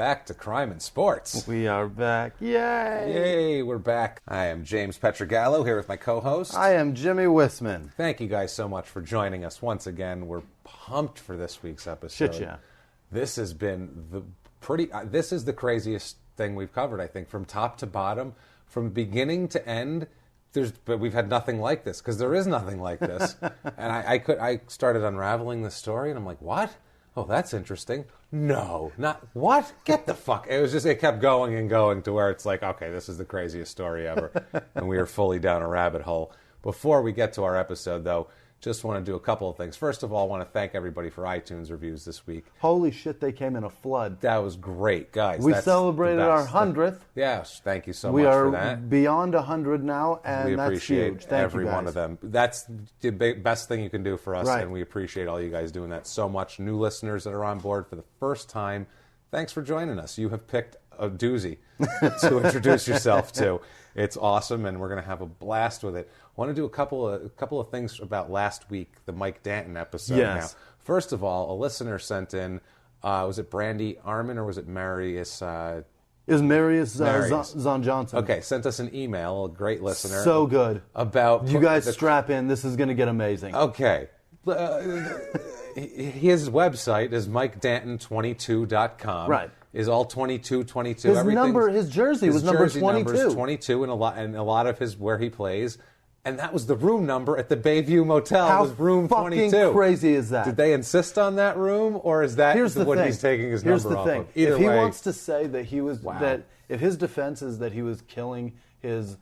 back to Crime and Sports. We are back. Yay! Yay, we're back. I am James Petrogallo here with my co-host. I am Jimmy Wisman. Thank you guys so much for joining us once again. We're pumped for this week's episode. Shit, yeah. This has been this is the craziest thing we've covered, I think, from top to bottom, from beginning to end. But we've had nothing like this, because there is nothing like this. And I started unraveling the story, and I'm like, what? Oh, that's interesting. No, not what? Get the fuck. It kept going and going to where it's like, okay, this is the craziest story ever. And we are fully down a rabbit hole. Before we get to our episode, though, just want to do a couple of things. First of all, I want to thank everybody for iTunes reviews this week. Holy shit, they came in a flood. That was great, guys. We celebrated our 100th. Yes, thank you so much for that. We are beyond 100 now, and that's huge. We appreciate every one of them. That's the best thing you can do for us, right. And we appreciate all you guys doing that so much. New listeners that are on board for the first time, thanks for joining us. You have picked a doozy to introduce yourself to. It's awesome, and we're going to have a blast with it. I want to do a couple of things about last week, the Mike Danton episode. Yes. Now, first of all, a listener sent in, was it Brandy Armin or was it Marius? It was Marius Zon Johnson. Okay, sent us an email, a great listener. So good. About you guys strap in. This is going to get amazing. Okay. His website is MikeDanton22.com. Right. Is all 22. His jersey was number 22. Number is 22 in a lot of his where he plays. And that was the room number at the Bayview Motel. How was room 22. Fucking crazy is that? Did they insist on that room, or is that what he's taking his number off of? Either way, if he wants to say that he was that, if his defense is that he was killing his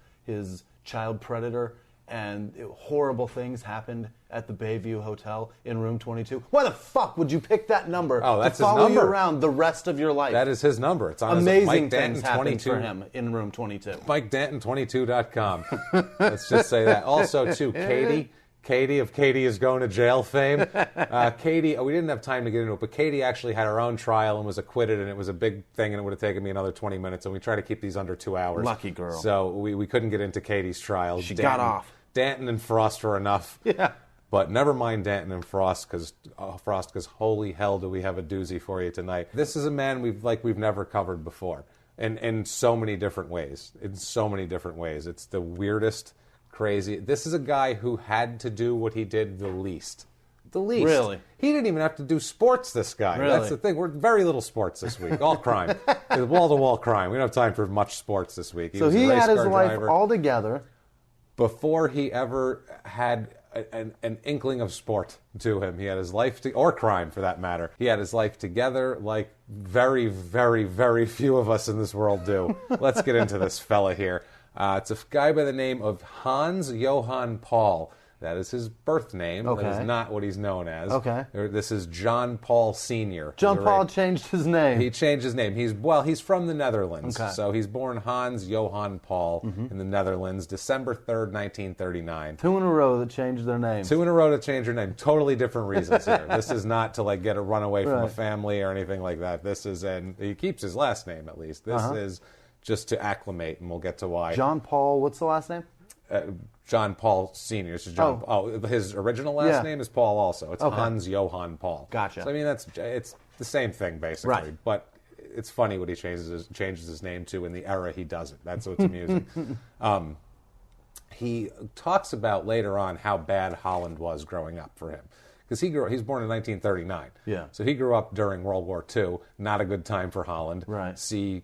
child predator and horrible things happened at the Bayview Hotel in room 22, why the fuck would you pick that number to follow you around the rest of your life? That is his number. It's on amazing things happened for him in room 22. MikeDanton22.com. Let's just say that. Also, too, Katie of Katie is going to jail fame. Katie, we didn't have time to get into it, but Katie actually had her own trial and was acquitted, and it was a big thing, and it would have taken me another 20 minutes, and we try to keep these under 2 hours. Lucky girl. So we couldn't get into Katie's trial. She got off. Danton and Frost were enough. Yeah. But never mind Danton and Frost, because holy hell do we have a doozy for you tonight. This is a man we've never covered before, in so many different ways. It's the weirdest, crazy. This is a guy who had to do what he did the least. The least. Really? He didn't even have to do sports, this guy. Really? That's the thing. We're very little sports this week. All crime. Wall-to-wall crime. We don't have time for much sports this week. So he had his life all together. Before he ever had an inkling of sport to him. He had his life, or crime for that matter. He had his life together like very, very, very few of us in this world do. Let's get into this fella here. It's a guy by the name of Hans Johann Paul. That is his birth name. Okay. That is not what he's known as. Okay. This is John Paul Sr. John Paul changed his name. He changed his name. He's from the Netherlands. Okay. So he's born Hans Johann Paul in the Netherlands, December 3rd, 1939. 2 in a row that changed their name. 2 in a row to change their name. Totally different reasons here. This is not to get a runaway from a family or anything like that. This is, and he keeps his last name at least. This is just to acclimate, and we'll get to why. John Paul, what's the last name? John Paul Sr. This is John. His original last name is Paul also. It's Hans Johann Paul. Gotcha. So, I mean, it's the same thing, basically. Right. But it's funny what he changes his name to in the era he does it. That's what's amusing. He talks about later on how bad Holland was growing up for him. Because he's born in 1939. Yeah. So he grew up during World War II. Not a good time for Holland. Right. See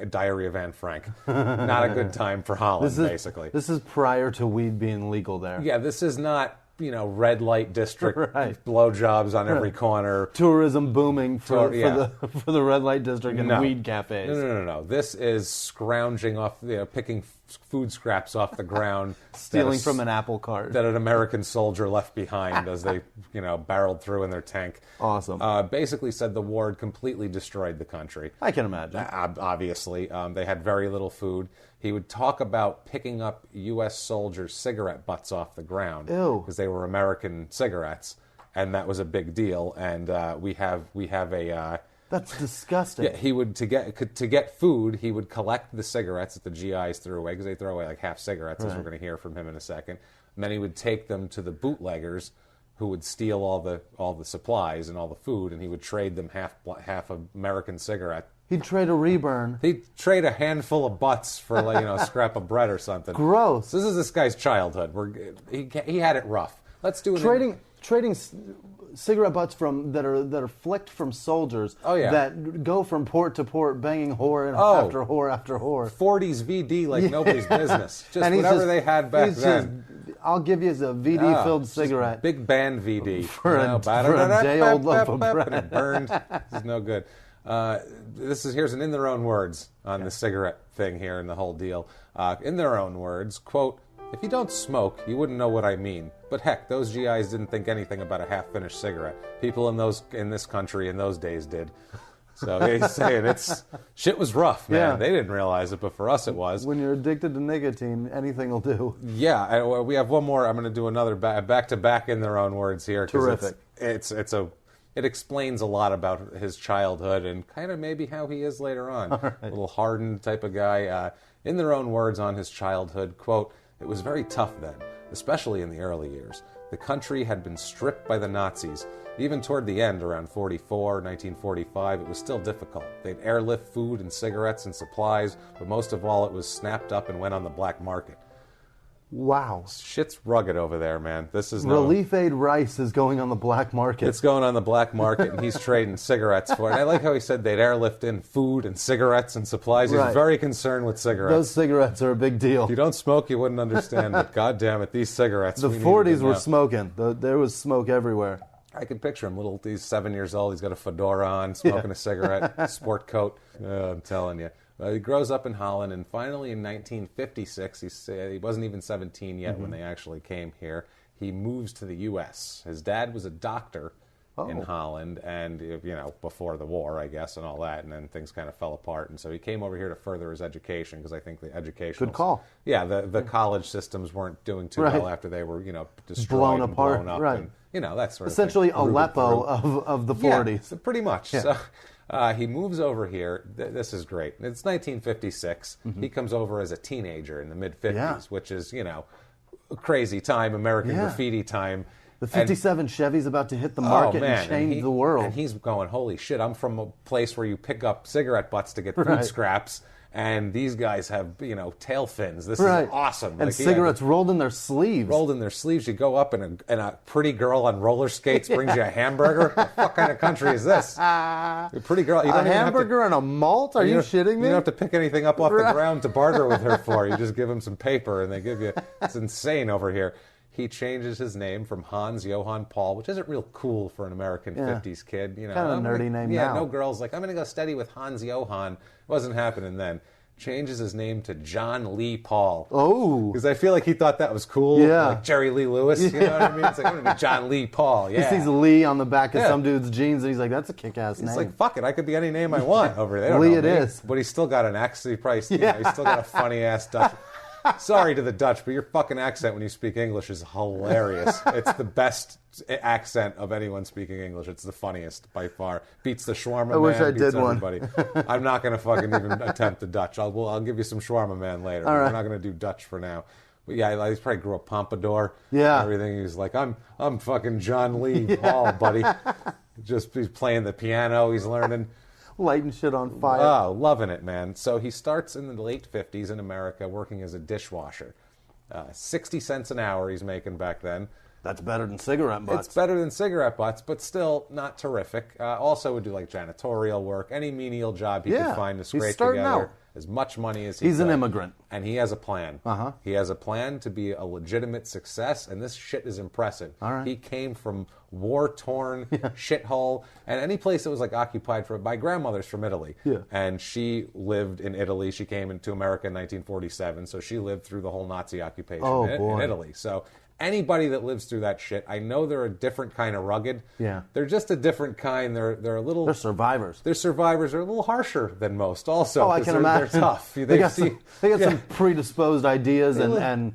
Diary of Anne Frank. Not a good time for Holland, basically. This is prior to weed being legal there. Yeah, this is not, red light district, right. Blowjobs on every corner. Tourism booming for the red light district and weed cafes. No. This is scrounging off, picking food scraps off the ground. Stealing from an apple cart. That an American soldier left behind as they, barreled through in their tank. Awesome. Basically said the war had completely destroyed the country. I can imagine. Obviously. They had very little food. He would talk about picking up U.S. soldiers' cigarette butts off the ground. Ew. Because they were American cigarettes, and that was a big deal. And we have a... That's disgusting. Yeah, he would to get food. He would collect the cigarettes that the GIs threw away, because they throw away like half cigarettes, as we're going to hear from him in a second. And then he would take them to the bootleggers, who would steal all the supplies and all the food, and he would trade them half American cigarette. He'd trade a reburn. He'd trade a handful of butts for a scrap of bread or something. Gross. This is this guy's childhood. He had it rough. Let's do it. Trading cigarette butts that are flicked from soldiers. Oh, yeah. That go from port to port, banging whore after whore after whore. 40s VD like nobody's business. Just whatever they had back then. I'll give you a VD-filled cigarette. Big band VD. For a day-old loaf of bread. And it burned. This is no good. Here's an in their own words on the cigarette thing here and the whole deal. In their own words, quote, "If you don't smoke, you wouldn't know what I mean. But heck, those GIs didn't think anything about a half-finished cigarette. People in this country in those days did." So he's saying shit was rough, man. Yeah. They didn't realize it, but for us it was. When you're addicted to nicotine, anything will do. Yeah, we have one more. I'm going to do another back-to-back in their own words here. Terrific. It explains a lot about his childhood and kind of maybe how he is later on. Right. A little hardened type of guy. In their own words on his childhood, quote, "It was very tough then, especially in the early years. The country had been stripped by the Nazis. Even toward the end, around 1945, it was still difficult. They'd airlift food and cigarettes and supplies, but most of all, it was snapped up and went on the black market." Wow. Shit's rugged over there, man. This is Relief Aid rice is going on the black market. It's going on the black market, and he's trading cigarettes for it. And I like how he said they'd airlift in food and cigarettes and supplies. He's very concerned with cigarettes. Those cigarettes are a big deal. If you don't smoke, you wouldn't understand, but God damn it, these cigarettes. The 40s were smoking. There was smoke everywhere. I can picture him. He's 7 years old. He's got a fedora on, smoking a cigarette, sport coat. I'm telling you. He grows up in Holland, and finally in 1956, he wasn't even 17 yet when they actually came here. He moves to the U.S. His dad was a doctor in Holland, and before the war, I guess, and all that, and then things kind of fell apart. And so he came over here to further his education because I think the education. Good call. Yeah, the college systems weren't doing too well after they were destroyed, blown and apart, blown up, right? And that sort essentially of thing. Aleppo of the 40s. Yeah, pretty much. Yeah. So he moves over here. This is great. It's 1956. He comes over as a teenager in the mid-50s, which is, a crazy time, American graffiti time. The 57 Chevy's about to hit the market and change the world. And he's going, holy shit, I'm from a place where you pick up cigarette butts to get food scraps. And these guys have, tail fins. This is awesome. And cigarettes rolled in their sleeves. Rolled in their sleeves. You go up and a pretty girl on roller skates brings you a hamburger. What kind of country is this? A pretty girl. A hamburger and a malt? Are you shitting me? You don't have to pick anything up off the ground to barter with her for. You just give them some paper and they give you. It's insane over here. He changes his name from Hans Johann Paul, which isn't real cool for an American 50s kid. Kind of a nerdy name now. Yeah, no girl's like, I'm going to go study with Hans Johann. It wasn't happening then. Changes his name to John Lee Paul. Oh. Because I feel like he thought that was cool. Yeah. Like Jerry Lee Lewis, you know what I mean? It's like, I'm going to be John Lee Paul. Yeah. He sees Lee on the back of some dude's jeans, and he's like, that's a kick-ass name. He's like, fuck it, I could be any name I want over there. They don't Lee know it me. is. But he's still got an accent. He's still got a funny-ass Dutch. Sorry to the Dutch, but your fucking accent when you speak English is hilarious. It's the best accent of anyone speaking English. It's the funniest by far. Beats the shawarma man. I wish I beats did everybody. I'm not going to fucking even attempt the Dutch. I'll give you some shawarma man later. All right. We're not going to do Dutch for now. But yeah, he's probably grew up pompadour. Yeah. And everything. He's like, I'm fucking John Lee Paul, buddy. He's playing the piano. He's learning. Lighting shit on fire. Oh, loving it, man. So he starts in the late 50s in America working as a dishwasher. 60 cents an hour he's making back then. That's better than cigarette butts. It's better than cigarette butts, but still not terrific. Also would do like janitorial work, any menial job he could find to scrape together as much money as he could. He's an immigrant. And he has a plan. Uh-huh. He has a plan to be a legitimate success, and this shit is impressive. All right. He came from war-torn shithole, and any place that was like occupied for. My grandmother's from Italy, and she lived in Italy. She came into America in 1947, so she lived through the whole Nazi occupation in Italy. So anybody that lives through that shit, I know they're a different kind of rugged. Yeah. They're just a different kind. They're a little. They're survivors. They're survivors. They're a little harsher than most. Also, I can imagine. They're tough. They got some predisposed ideas and.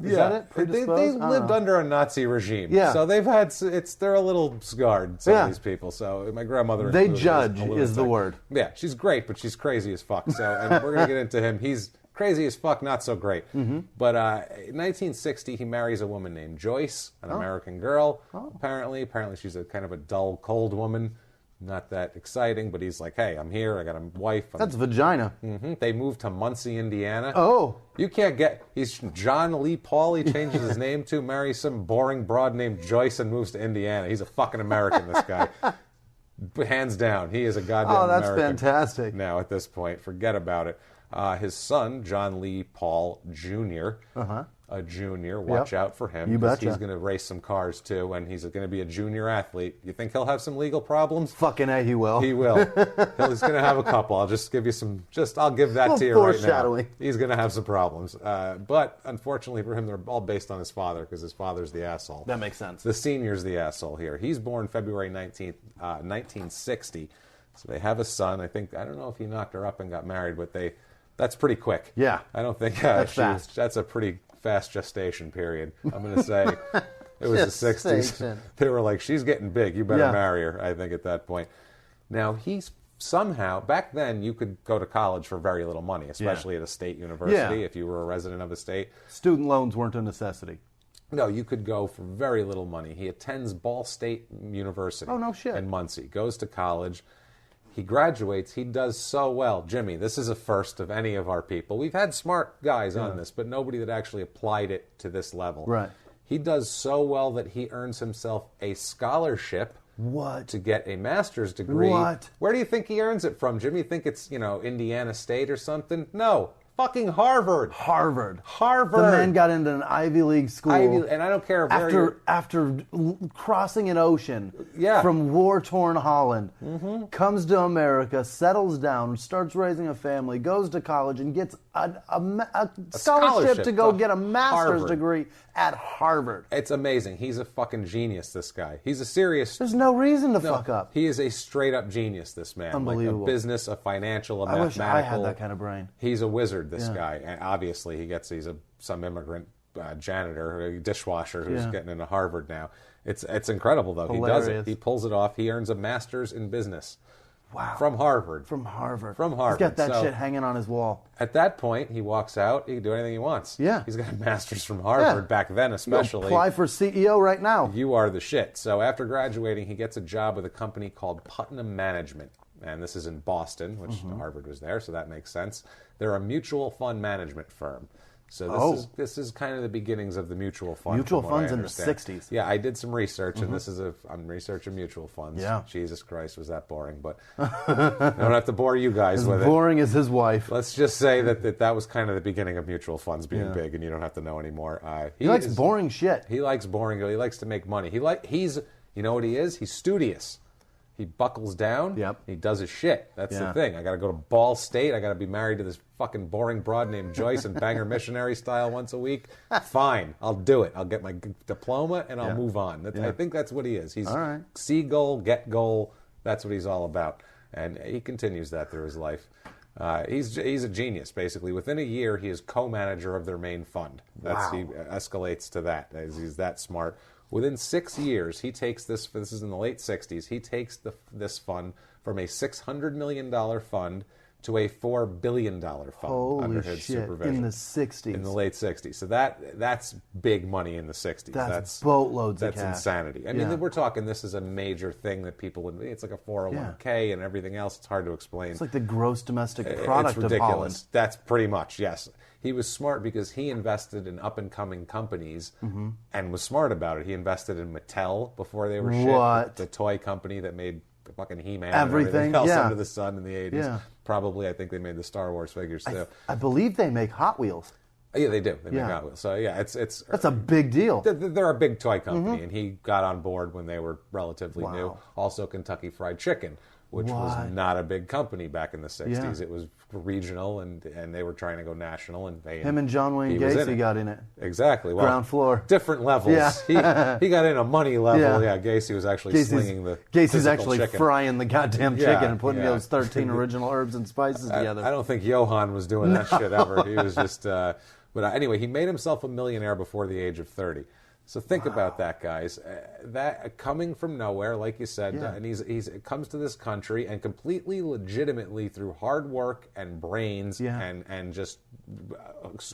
Is that it? They lived under a Nazi regime. Yeah. So they've had, they're a little scarred, some of these people. So my grandmother. They judge is the word. Yeah, she's great, but she's crazy as fuck. So, and we're going to get into him. He's crazy as fuck, not so great. Mm-hmm. But in 1960, he marries a woman named Joyce, an American girl, apparently. Apparently she's a kind of a dull, cold woman. Not that exciting, but he's like, hey, I'm here. I got a wife. That's vagina. They moved to Muncie, Indiana. Oh. You can't get... He's John Lee Paul. He changes his name to, marries some boring broad named Joyce and moves to Indiana. He's a fucking American, this guy. Hands down. He is a goddamn American. Oh, that's fantastic. Now, at this point, forget about it. His son, John Lee Paul Jr., a junior, watch out for him. You betcha. He's going to race some cars, too, and he's going to be a junior athlete. You think he'll have some legal problems? Fucking A, he will. He will. He's going to have a couple. I'll just give you some... I'll give that to you right now. He's going to have some problems. But, unfortunately for him, they're all based on his father, because his father's the asshole. That makes sense. The senior's the asshole here. He's born February 19th, 1960. So they have a son. I don't know if he knocked her up and got married, but that's pretty quick. Yeah. I don't think that's fast. That's a pretty fast gestation period. I'm going to say it was the 60s. They were like, she's getting big. You better marry her, I think, at that point. Now, he's somehow, back then, you could go to college for very little money, especially at a state university if you were a resident of a state. Student loans weren't a necessity. No, you could go for very little money. He attends Ball State University. Oh, no shit. In Muncie. Goes to college. He graduates. He does so well. Jimmy, this is a first of any of our people. We've had smart guys on this, but nobody that actually applied it to this level. Right. He does so well that he earns himself a scholarship to get a master's degree. What? Where do you think he earns it from, Jimmy? You think it's, Indiana State or something? No. Fucking Harvard. Harvard. The man got into an Ivy League school. And I don't care where after crossing an ocean from war-torn Holland, comes to America, settles down, starts raising a family, goes to college, and gets a scholarship to go get a master's degree at Harvard. It's amazing. He's a fucking genius, this guy. He's a serious... There's no reason to fuck up. He is a straight-up genius, this man. Unbelievable. Like a business, a financial, a I mathematical... wish I had that kind of brain. He's a wizard, this guy. And obviously, he's some immigrant janitor, a dishwasher who's getting into Harvard now. It's incredible, though. Hilarious. He does it. He pulls it off. He earns a master's in business. Wow. From Harvard. From Harvard. He's got that shit hanging on his wall. At that point, he walks out. He can do anything he wants. Yeah. He's got a master's from Harvard back then, especially. Apply for CEO right now. You are the shit. So after graduating, he gets a job with a company called Putnam Management. And this is in Boston, which Harvard was there, so that makes sense. They're a mutual fund management firm. So this is kind of the beginnings of the mutual fund. Mutual funds in the 60s. Yeah, I did some research, and I'm researching mutual funds. Yeah. Jesus Christ, was that boring? But I don't have to bore you guys with it. As boring as his wife. Let's just say that was kind of the beginning of mutual funds being big, and you don't have to know anymore. He likes boring shit. He likes boring. He likes to make money. He's you know what he is? He's studious. He buckles down. Yep. He does his shit. That's the thing. I got to go to Ball State. I got to be married to this fucking boring broad named Joyce and bang her missionary style once a week. Fine. I'll do it. I'll get my diploma and I'll move on. I think that's what he is. He's see goal, get goal. That's what he's all about. And he continues that through his life. He's a genius, basically. Within a year, he is co-manager of their main fund. He escalates to that. He's that smart. Within 6 years, he takes this is in the late 60s, he takes this fund from a $600 million fund to a $4 billion fund under his supervision. In the 60s. In the late 60s. So that's big money in the 60s. That's boatloads of cash. That's insanity. I mean, we're talking, this is a major thing that people would, it's like a 401k and everything else. It's hard to explain. It's like the gross domestic product of Holland. That's pretty much, yes. He was smart because he invested in up-and-coming companies and was smart about it. He invested in Mattel before they were shit. The toy company that made the fucking He-Man and everything else under the sun in the 80s. Yeah. Probably, I think they made the Star Wars figures, too. I believe they make Hot Wheels. Yeah, they do. They make Hot Wheels. So, yeah, it's that's a big deal. They're a big toy company, and he got on board when they were relatively new. Also, Kentucky Fried Chicken, which was not a big company back in the 60s. Yeah. It was regional, and they were trying to go national. And him and John Wayne Gacy got in it. Exactly. Well, ground floor. Different levels. Yeah. he got in a money level. Yeah, Gacy was actually slinging the Gacy's actually chicken. Frying the goddamn chicken and putting those 13 original herbs and spices together. I don't think Johann was doing that shit ever. He was just... but anyway, he made himself a millionaire before the age of 30. So think about that, guys. That coming from nowhere, like you said, and he comes to this country and completely legitimately through hard work and brains and just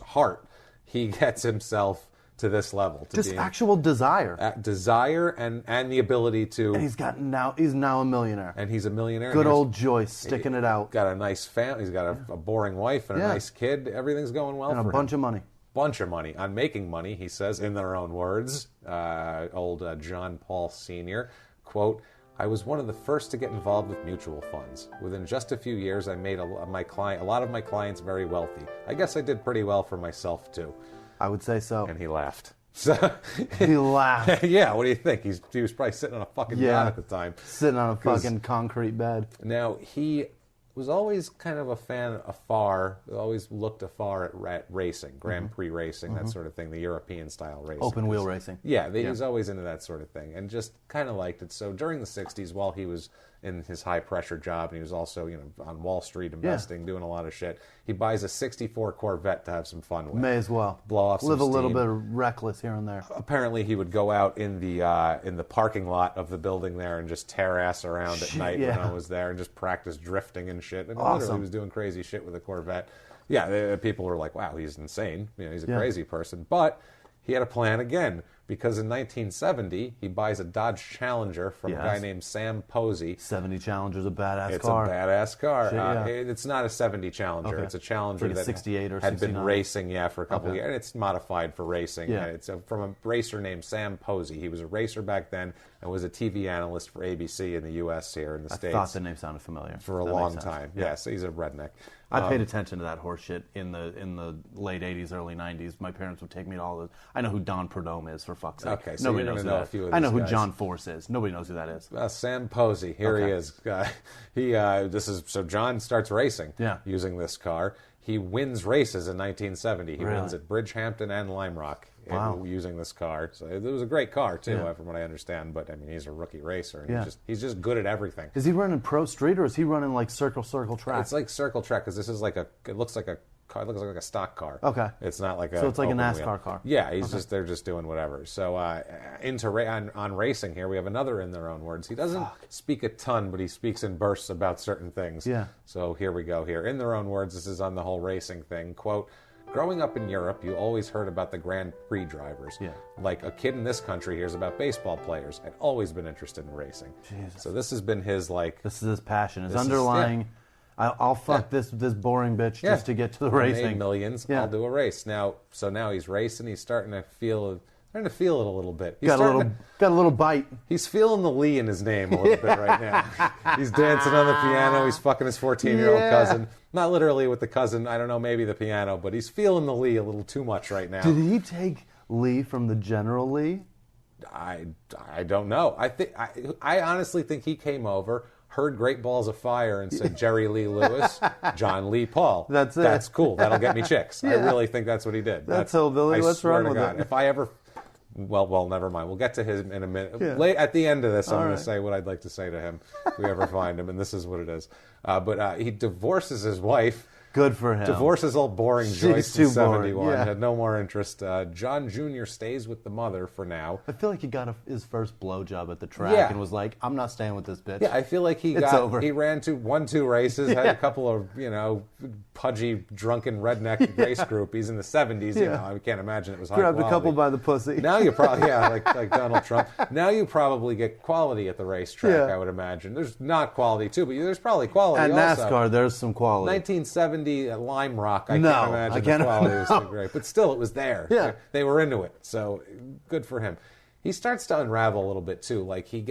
heart, he gets himself to this level. To Just actual desire. Desire and the ability to... And he's now a millionaire. And he's a millionaire. Good old Joyce sticking it out. Got a nice family. He's got a boring wife and a nice kid. Everything's going well for him. And a bunch of money. Bunch of money. On making money, he says, in their own words, old John Paul Sr., quote, I was one of the first to get involved with mutual funds. Within just a few years, I made a lot of my clients very wealthy. I guess I did pretty well for myself, too. I would say so. And he laughed. So he laughed. Yeah, what do you think? He was probably sitting on a fucking yacht at the time. Sitting on a fucking concrete bed. Now, he was always kind of a fan afar, always looked afar at racing, Grand Prix racing, that sort of thing, the European-style racing. Open wheel racing. Yeah, he was always into that sort of thing, and just kind of liked it. So during the 60s, while he was in his high-pressure job, and he was also, on Wall Street investing, doing a lot of shit, he buys a 64 Corvette to have some fun with. May as well. Blow off some Live a little steam. bit reckless here and there. Apparently, he would go out in the parking lot of the building there and just tear ass around at night when I was there and just practice drifting and shit. And literally, he was doing crazy shit with a Corvette. Yeah, people were like, "Wow, he's insane. He's a crazy person." But he had a plan again, because in 1970 he buys a Dodge Challenger from a guy named Sam Posey. 70 Challenger's a badass car. It's a badass car. Shit, it's not a 70 Challenger. Okay. It's a Challenger like a that 68 or had 69. been racing for a couple of years. And it's modified for racing. Yeah. And it's from a racer named Sam Posey. He was a racer back then and was a TV analyst for ABC in the U.S. here in the States. I thought the name sounded familiar. For a long time. Yeah. So he's a redneck. I paid attention to that horse shit in the late 80s, early 90s. My parents would take me to all those. I know who Don Prudhomme is, for fuck's sake. Okay, so nobody you're knows going to know a few of these I know who guys. John Force is. Nobody knows who that is. Sam Posey, here he is. So John starts racing using this car. He wins races in 1970. He wins at Bridgehampton and Lime Rock using this car. So it was a great car too, from what I understand. But I mean, he's a rookie racer, and he's just good at everything. Is he running pro street or is he running like circle track? It's like circle track because this is like it looks like a car. It looks like a stock car. Okay, it's not like so it's like a NASCAR wheel. car. Yeah, they're just doing whatever. So on racing here, we have another in their own words. He doesn't speak a ton, but he speaks in bursts about certain things. Yeah. So here we go. Here in their own words, this is on the whole racing thing. Quote. Growing up in Europe, you always heard about the Grand Prix drivers. Yeah. Like a kid in this country hears about baseball players. I'd always been interested in racing. Jesus. So this has been his This is his passion. His underlying. I'll fuck this boring bitch just to get to the racing. I made millions. I'll do a race now. So now he's racing. He's starting to feel it a little bit. He's got a little bite. He's feeling the Lee in his name a little bit right now. He's dancing on the piano. He's fucking his 14-year-old cousin. Not literally with the cousin. I don't know, maybe the piano, but he's feeling the Lee a little too much right now. Did he take Lee from the General Lee? I don't know. I honestly think he came over, heard Great Balls of Fire, and said Jerry Lee Lewis, John Lee Paul. That's it. That's cool. That'll get me chicks. I really think that's what he did. That's hillbilly. Let's run with it. If I ever... Well, never mind. We'll get to him in a minute. At the end of this, I'm going to say what I'd like to say to him if we ever find him, and this is what it is. But he divorces his wife. Good for him. Divorces old boring Joyce in 71. Had no more interest. John Jr. stays with the mother for now. I feel like he got his first blowjob at the track and was like, I'm not staying with this bitch. Yeah, I feel like he ran won 2 races, had a couple of, pudgy, drunken redneck race groupies in the 70s. I can't imagine it was high Grabbed quality. a couple by the pussy. Now you probably, like Donald Trump. Now you probably get quality at the racetrack, I would imagine. There's not quality too, but there's probably quality at also. NASCAR, there's some quality. 1970 at Lime Rock, I can't imagine the quality was so great. But still, it was there. Yeah. They were into it, so good for him. He starts to unravel a little bit too. Like he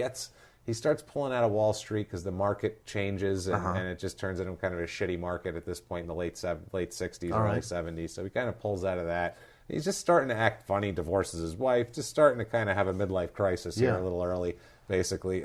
starts pulling out of Wall Street because the market changes and it just turns into kind of a shitty market at this point in the late 60s, early 70s. So he kind of pulls out of that. He's just starting to act funny, divorces his wife, just starting to kind of have a midlife crisis here a little early, basically.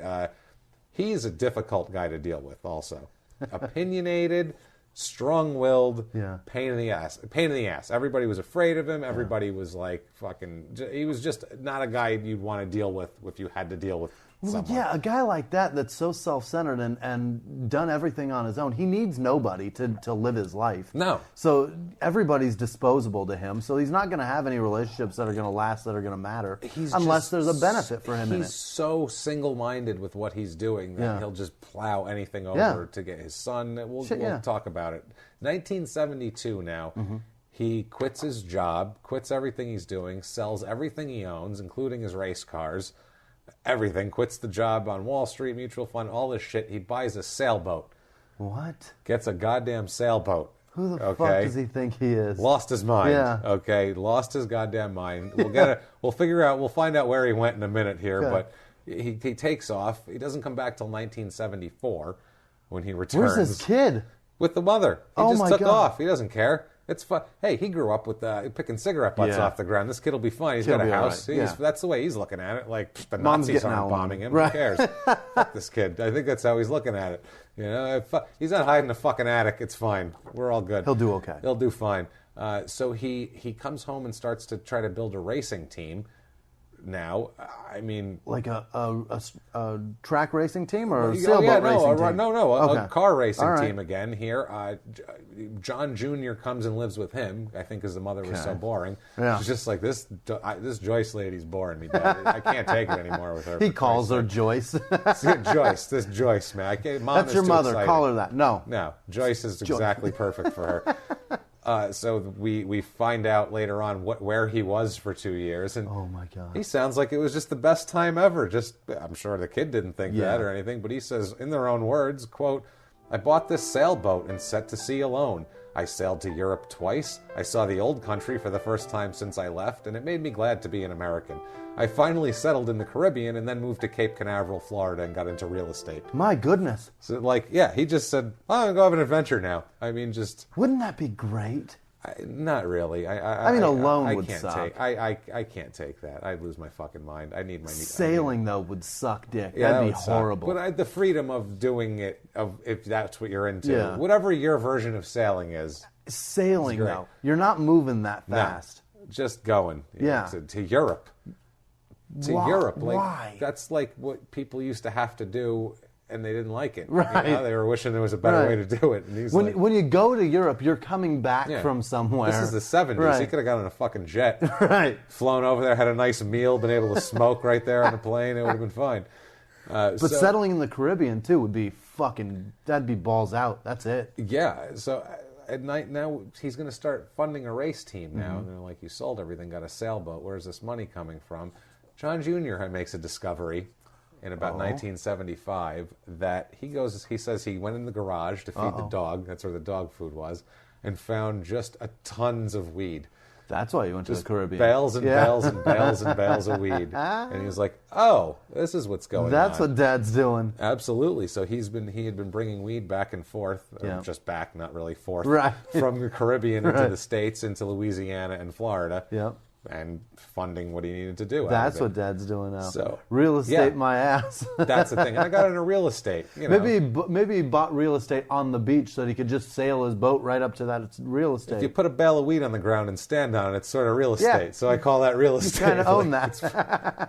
He's a difficult guy to deal with also. Opinionated, strong-willed, pain in the ass. Everybody was afraid of him. Everybody was like fucking... He was just not a guy you'd want to deal with if you had to deal with someone. Yeah, a guy like that's so self-centered and done everything on his own. He needs nobody to live his life. No. So everybody's disposable to him. So he's not going to have any relationships that are going to last, that are going to matter, unless there's a benefit for him in it. He's so single-minded with what he's doing that he'll just plow anything over to get his son. We'll talk about it. 1972 now. He quits his job, quits everything he's doing, sells everything he owns, including his race cars, everything, quits the job on Wall Street, mutual fund, all this shit. He buys a sailboat. What? Gets a goddamn sailboat. Who the fuck does he think he is? Lost his mind. Yeah. Okay, lost his goddamn mind. We'll find out where he went in a minute here, Okay. but he takes off. He doesn't come back till 1974 when he returns. Where's his kid? With the mother. He Oh just my took God. off. He doesn't care. It's fun. Hey, he grew up with picking cigarette butts Yeah. off the ground. This kid will be fine. He's He'll got a be all house. right. Yeah. That's the way he's looking at it. Like, the Mom's Nazis getting aren't out bombing him. right. Who cares? Fuck this kid. I think that's how he's looking at it. You know, he's not hiding in a fucking attic. It's fine. We're all good. He'll do okay. He'll do fine. So he comes home and starts to try to build a racing team. Now, I mean, Like a track racing team or a sailboat racing team? A car racing All right. team again here. John Jr. comes and lives with him, I think, because the mother was so boring. Yeah. She's just like, this Joyce lady's boring me, Dad. I can't take it anymore with her. He calls her Joyce. This Joyce, man. Mom That's is your too mother. excited. Call her that. No. No, Joyce is exactly perfect for her. So we find out later on where he was for 2 years, and Oh my God. he sounds like it was just the best time ever. Just, I'm sure the kid didn't think Yeah. that or anything, but he says in their own words, quote, "I bought this sailboat and set to sea alone. I sailed to Europe twice. I saw the old country for the first time since I left, and it made me glad to be an American. I finally settled in the Caribbean and then moved to Cape Canaveral, Florida, and got into real estate." My goodness. So, he just said, "I'm going to go have an adventure now." I mean, just... Wouldn't that be great? not really. I mean, alone I would can't suck. I can't take that. I'd lose my fucking mind. I need my... Sailing, though, would suck dick. Yeah, That'd be that would suck. horrible. But the freedom of doing it, if that's what you're into, Yeah. whatever your version of sailing is, Sailing, great. though, you're not moving that no, fast. just going Yeah. to Europe. To Why? Europe. Why? That's like what people used to have to do, and they didn't like it. Right. You know, they were wishing there was a better way to do it. And he's like, When you go to Europe, you're coming back from somewhere. This is the 70s. Right. He could have got on a fucking jet. Right. Flown over there, had a nice meal, been able to smoke right there on the plane. It would have been fine. But settling in the Caribbean, too, would be that'd be balls out. That's it. Yeah. So at night now, he's going to start funding a race team now. And they're like, you sold everything, got a sailboat. Where's this money coming from? John Jr. makes a discovery in about 1975 that he says he went in the garage to feed the dog. That's where the dog food was. And found just tons of weed. That's why you went to the Caribbean. Bales and bales and bales and bales of weed. And he was like, oh, this is what's going on. That's what Dad's doing. Absolutely. So he had been bringing weed back and forth, Yeah. just back, not really forth, Right. from the Caribbean into Right. the States, into Louisiana and Florida, Yep. and funding what he needed to do. That's out of what Dad's doing now. So, real estate, yeah. my ass. That's the thing. And I got into real estate. You know. Maybe he bought real estate on the beach so that he could just sail his boat right up to that. It's real estate. If you put a bale of weed on the ground and stand on it, it's sort of real estate. Yeah. So I call that real estate. You kind of own that.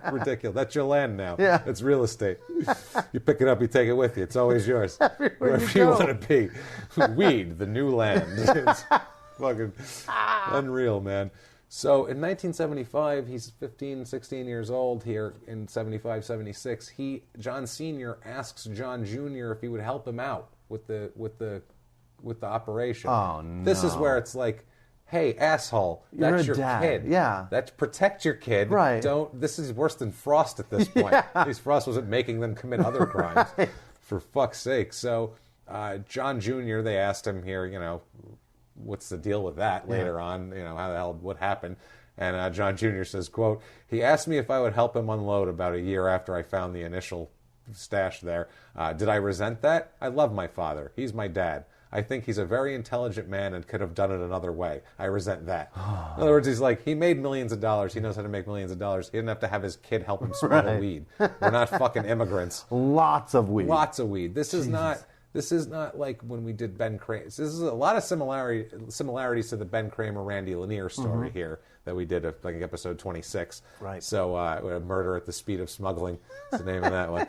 It's ridiculous. That's your land now. Yeah. It's real estate. You pick it up, you take it with you. It's always yours. Wherever you you go. want to be. Weed, the new land. It's fucking unreal, man. So in 1975, he's 15, 16 years old here in 75, 76. John Sr. asks John Jr. if he would help him out with the operation. Oh, no. This is where it's like, hey, asshole, You're that's a your dad. kid. Yeah. That's protect your kid. Right. This is worse than Frost at this point. At least Frost wasn't making them commit other crimes. Right. For fuck's sake. So John Jr., they asked him here, what's the deal with that later on? How the hell, what happened? And John Jr. says, quote, he asked me if I would help him unload about a year after I found the initial stash there. Did I resent that? I love my father. He's my dad. I think he's a very intelligent man and could have done it another way. I resent that. In other words, he's like, he made millions of dollars. He knows how to make millions of dollars. He didn't have to have his kid help him smuggle weed. We're not fucking immigrants. Lots of weed. Lots of weed. This is not like when we did Ben Kramer. This is a lot of similarities to the Ben Kramer, Randy Lanier story here that we did, like episode 26. Right. So, Murder at the Speed of Smuggling is the name of that one.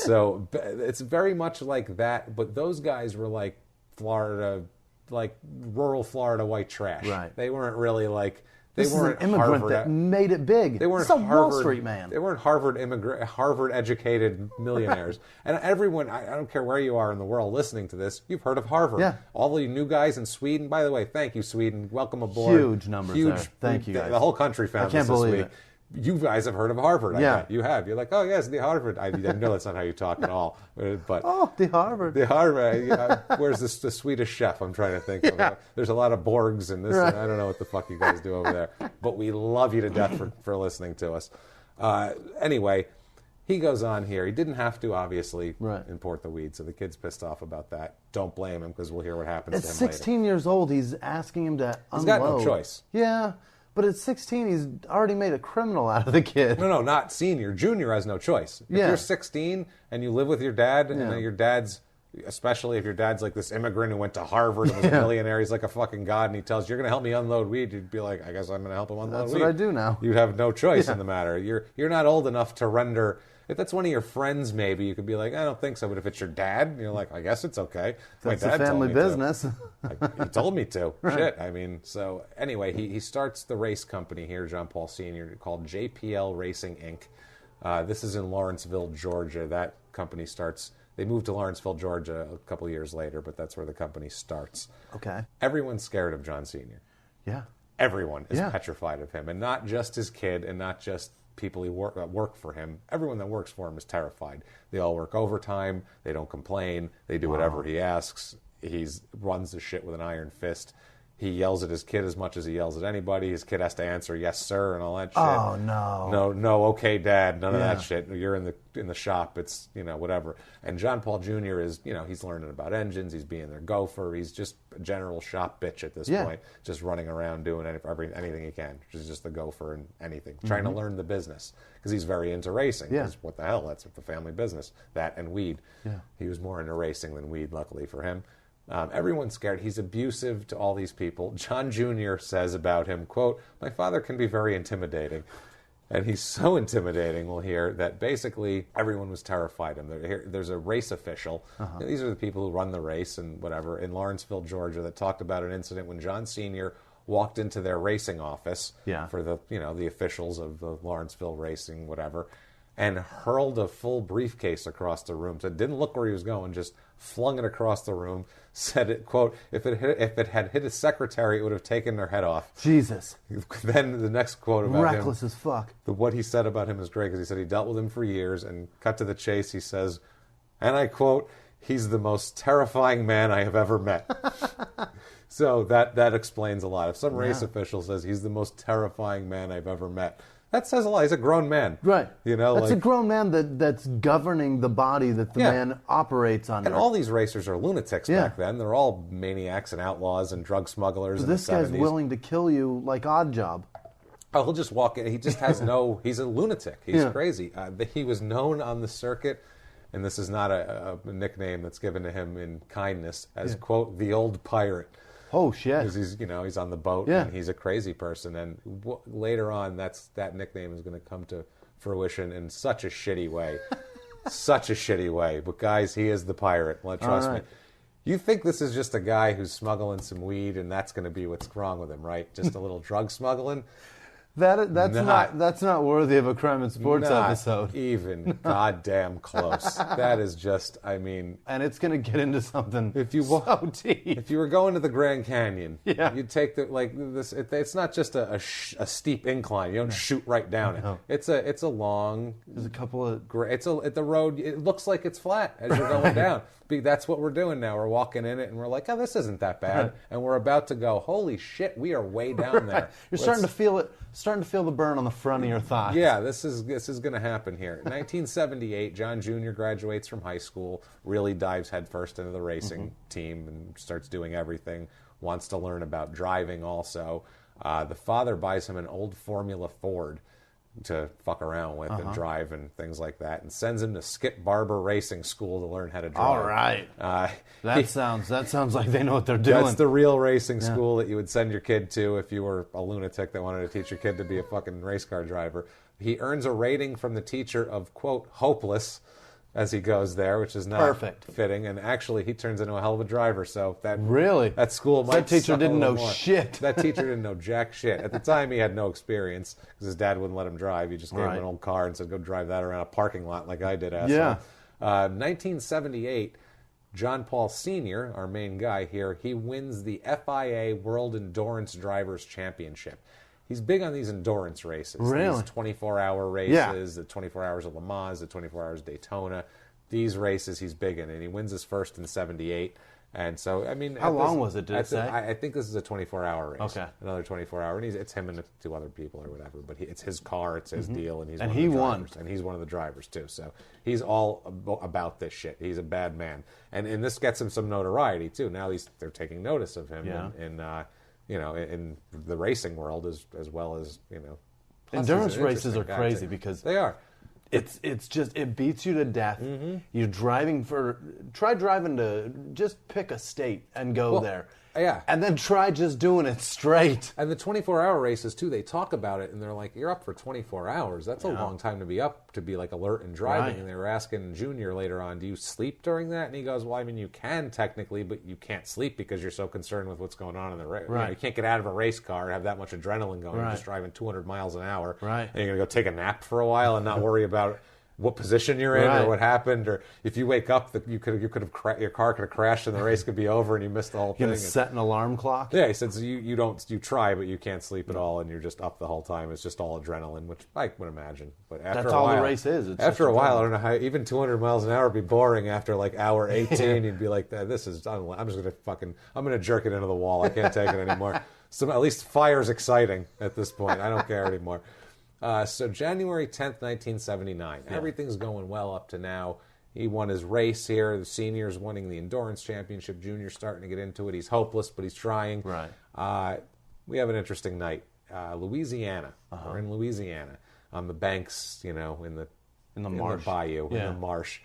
So it's very much like that, but those guys were like Florida, like rural Florida white trash. Right. They weren't really like This is an immigrant that made it big. They weren't a Wall Street man. They weren't Harvard-educated millionaires. And everyone, I don't care where you are in the world listening to this, you've heard of Harvard. Yeah. All the new guys in Sweden, by the way, thank you, Sweden. Welcome aboard. Huge numbers there. Thank you, guys. The whole country found this week. It. You guys have heard of Harvard. I bet. You have. You're like, oh, yes, the Harvard. I know that's not how you talk at all. But the Harvard. The Harvard. Where's the Swedish chef? I'm trying to think of. There's a lot of Borgs and this. Right. And I don't know what the fuck you guys do over there. But we love you to death for listening to us. Anyway, he goes on here. He didn't have to, obviously, import the weed. So the kid's pissed off about that. Don't blame him because we'll hear what happens to him later. At 16 years old, he's asking him to unload. He's got no choice. Yeah. But at 16, he's already made a criminal out of the kid. No, not senior. Junior has no choice. If you're 16 and you live with your dad, and your dad's, especially if your dad's like this immigrant who went to Harvard and was a millionaire, he's like a fucking god, and he tells you, you're going to help me unload weed, you'd be like, I guess I'm going to help him unload weed. That's what I do now. You'd have no choice in the matter. You're not old enough to render... If that's one of your friends, maybe you could be like, I don't think so. But if it's your dad, you're like, I guess it's okay. That's a family business. He told me to. Shit. I mean, so anyway, he starts the race company here, John Paul Sr., called JPL Racing Inc. This is in Lawrenceville, Georgia. That company starts. They moved to Lawrenceville, Georgia a couple of years later, but that's where the company starts. Okay. Everyone's scared of John Sr. Yeah. Everyone is petrified of him, and not just his kid, and not just people who work for him. Everyone that works for him is terrified. They all work overtime. They don't complain. They do whatever he asks. He runs the shit with an iron fist. He yells at his kid as much as he yells at anybody. His kid has to answer yes, sir, and all that shit. Oh no. No, okay, Dad. None of that shit. You're in the shop. It's whatever. And John Paul Jr. is he's learning about engines. He's being their gopher. He's just a general shop bitch at this point, just running around doing anything he can. He's just the gopher and anything, trying to learn the business because he's very into racing. Yeah. What the hell? That's the family business. That and weed. Yeah. He was more into racing than weed, luckily for him. Everyone's scared. He's abusive to all these people. John Jr. says about him, quote, my father can be very intimidating. And he's so intimidating, we'll hear, that basically everyone was terrified of him. There's a race official. These are the people who run the race and whatever in Lawrenceville, Georgia, that talked about an incident when John Sr. walked into their racing office for the officials of the Lawrenceville racing, whatever, and hurled a full briefcase across the room. So it didn't look where he was going, just flung it across the room, said it, quote, if it had hit his secretary, it would have taken their head off. Jesus. Then the next quote about reckless him. As fuck. What he said about him is great, because he said he dealt with him for years, and cut to the chase, he says, and I quote, he's the most terrifying man I have ever met. So that explains a lot. If some race official says he's the most terrifying man I've ever met, that says a lot. He's a grown man. Right. That's a grown man that's governing the body that the man operates under. And all these racers are lunatics back then. They're all maniacs and outlaws and drug smugglers in the 70s. This guy's willing to kill you like Oddjob. Oh, he'll just walk in. He just has he's a lunatic. He's crazy. He was known on the circuit, and this is not a nickname that's given to him in kindness, as, quote, the old pirate. Oh shit! Because he's on the boat and he's a crazy person, and later on that nickname is going to come to fruition in such a shitty way, such a shitty way. But guys, he is the pirate. Trust me. You think this is just a guy who's smuggling some weed, and that's going to be what's wrong with him, right? Just a little drug smuggling. That's not worthy of a crime and sports episode. Even goddamn close. That is just, and it's going to get into something so deep. If you were going to the Grand Canyon, you'd take this. It's not just a steep incline. You don't shoot right down it. It's a long. There's a couple of. The road. It looks like it's flat as you're going down. That's what we're doing now. We're walking in it, and we're like, oh, this isn't that bad. And we're about to go, holy shit, we are way down there. You're starting to feel it. Starting to feel the burn on the front of your thighs. Yeah, this is going to happen here. In 1978, John Jr. graduates from high school, really dives headfirst into the racing team and starts doing everything, wants to learn about driving also. The father buys him an old Formula Ford to fuck around with and drive and things like that, and sends him to Skip Barber Racing School to learn how to drive. All right. That sounds like they know what they're doing. That's the real racing school that you would send your kid to if you were a lunatic that wanted to teach your kid to be a fucking race car driver. He earns a rating from the teacher of, quote, hopeless, as he goes there, which is not perfect fitting. And actually, he turns into a hell of a driver. So that that school might that teacher didn't know shit. That teacher didn't know jack shit. At the time, he had no experience because his dad wouldn't let him drive. He just gave him an old car and said, "Go drive that around a parking lot like I did." Asshole. Yeah. 1978. John Paul Sr., our main guy here, he wins the FIA World Endurance Drivers Championship. He's big on these endurance races. Really? These 24-hour races, the 24 hours of Le Mans, the 24 hours of Daytona. These races he's big in, and he wins his first in 78. And so, I mean... How long was it, did it say? I think this is a 24-hour race. Okay. Another 24-hour. And it's him and two other people or whatever. But it's his car, it's his deal, and he's one of the drivers. And he's one of the drivers, too. So he's all about this shit. He's a bad man. And this gets him some notoriety, too. Now they're taking notice of him in the racing world as well as, Endurance races are crazy because... They are. It's just, it beats you to death. You're try driving to, just pick a state and go there. Yeah. And then try just doing it straight. And the 24-hour races, too, they talk about it, and they're like, you're up for 24 hours. That's a long time to be up, to be, like, alert and driving. Right. And they were asking Junior later on, do you sleep during that? And he goes, well, I mean, you can technically, but you can't sleep because you're so concerned with what's going on in the race. Right. You can't get out of a race car and have that much adrenaline going. Right. You're just driving 200 miles an hour. Right. And you're going to go take a nap for a while and not worry about what position you're in or what happened, or if you wake up, your car could have crashed and the race could be over and you missed the whole thing. You're going to set an alarm clock? Yeah, he said so you try, but you can't sleep at all, and you're just up the whole time. It's just all adrenaline, which I would imagine. But after that's a all while, the race is. It's after a while, I don't know how, even 200 miles an hour would be boring after like hour 18. You'd be like, I'm just going to jerk it into the wall. I can't take it anymore. So at least fire's exciting at this point. I don't care anymore. So January 10th, 1979. Yeah. Everything's going well up to now. He won his race here. The senior's winning the endurance championship. Junior's starting to get into it. He's hopeless, but he's trying. Right. We have an interesting night. Louisiana. We're in Louisiana on the banks, in the marsh. The bayou, in the marsh.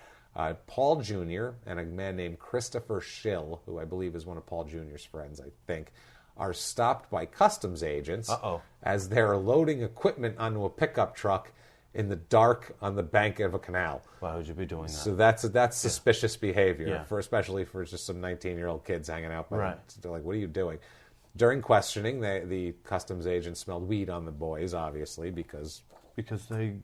Paul Jr. and a man named Christopher Schill, who I believe is one of Paul Jr.'s friends, I think, are stopped by customs agents as they're loading equipment onto a pickup truck in the dark on the bank of a canal. Why would you be doing that? So that's suspicious behavior, especially for just some 19-year-old kids hanging out. They're like, what are you doing? During questioning, the customs agents smelled weed on the boys, obviously, because they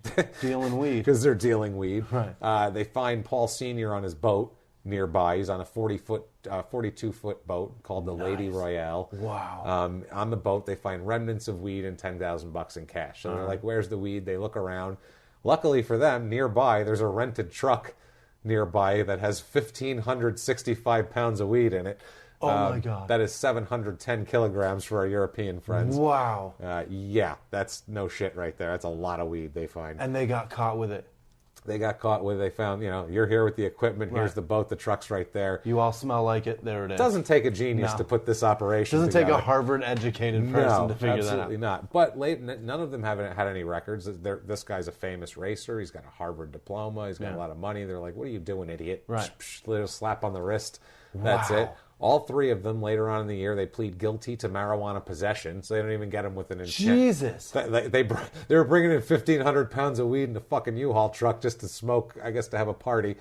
dealing weed. Because they're dealing weed. Right. They find Paul Sr. on his boat nearby. He's on a 42-foot boat called the Lady Royale. Wow. On the boat, they find remnants of weed and $10,000 in cash. So they're like, where's the weed? They look around. Luckily for them, nearby, there's a rented truck nearby that has 1,565 pounds of weed in it. Oh, my God. That is 710 kilograms for our European friends. Wow. Yeah, that's no shit right there. That's a lot of weed they find. And they got caught with it. They got caught with, they found, you're here with the equipment, here's the boat, the truck's right there. You all smell like it, there it is. It doesn't take a genius to put this operation together. together. Take a Harvard-educated person to figure that out. Absolutely not. But none of them have had any records. This guy's a famous racer. He's got a Harvard diploma. He's got a lot of money. They're like, what are you doing, idiot? Right. Little slap on the wrist. That's it. All three of them, later on in the year, they plead guilty to marijuana possession, so they don't even get them with an intent. Jesus! They were bringing in 1,500 pounds of weed in a fucking U-Haul truck just to smoke, I guess to have a party.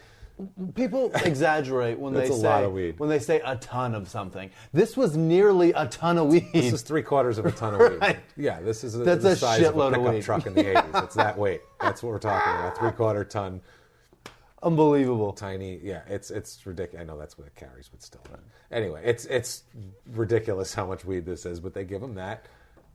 People exaggerate when they say a lot of weed. When they say a ton of something. This was nearly a ton of weed. This is 3/4 of a ton of weed. Yeah, this is the size of a pickup truck in the 80s. It's that weight. That's what we're talking about. 3/4 ton. Unbelievable. Tiny, yeah, it's ridiculous. I know that's what it carries, but still. Anyway, it's ridiculous how much weed this is, but they give him that.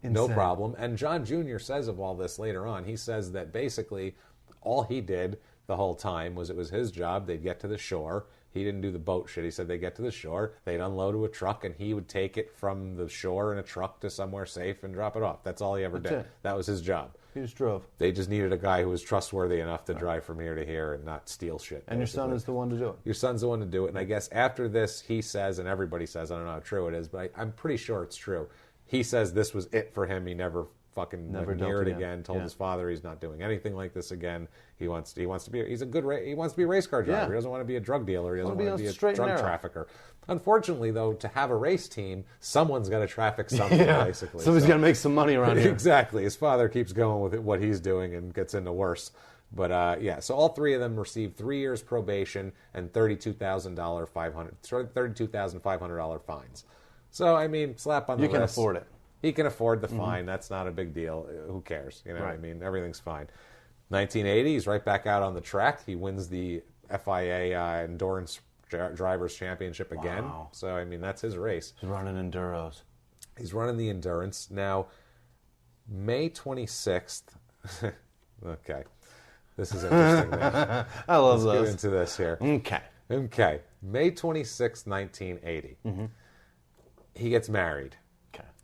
Insane. No problem. And John Jr. says of all this later on, he says that basically all he did the whole time was it was his job. They'd get to the shore. He didn't do the boat shit. He said they'd get to the shore, they'd unload to a truck, and he would take it from the shore in a truck to somewhere safe and drop it off. That's all he ever did. That was his job. He just drove. They just needed a guy who was trustworthy enough to drive from here to here and not steal shit. And basically. Your son is the one to do it. Your son's the one to do it. And I guess after this, he says, and everybody says, I don't know how true it is, but I'm pretty sure it's true. He says this was it for him. He never fucking near it again. Told his father he's not doing anything like this again. He wants to be. He's a good. He wants to be a race car driver. Yeah. He doesn't want to be a drug dealer. He doesn't want to be a drug trafficker. Unfortunately, though, to have a race team, someone's got to traffic something. Basically, somebody's got to make some money around here. Exactly. His father keeps going with what he's doing and gets into worse. But so all three of them received 3 years probation and $32,500 fines. So I mean, slap on the wrist. You can afford it. He can afford the fine. That's not a big deal. Who cares? You know what I mean? Everything's fine. 1980, he's right back out on the track. He wins the FIA Endurance Drivers Championship again. Wow. So I mean, that's his race. He's running enduros. He's running the Endurance now. May 26th. Okay. This is interesting. Man. I love Let's those. get into this here. Okay. May 26th, 1980. He gets married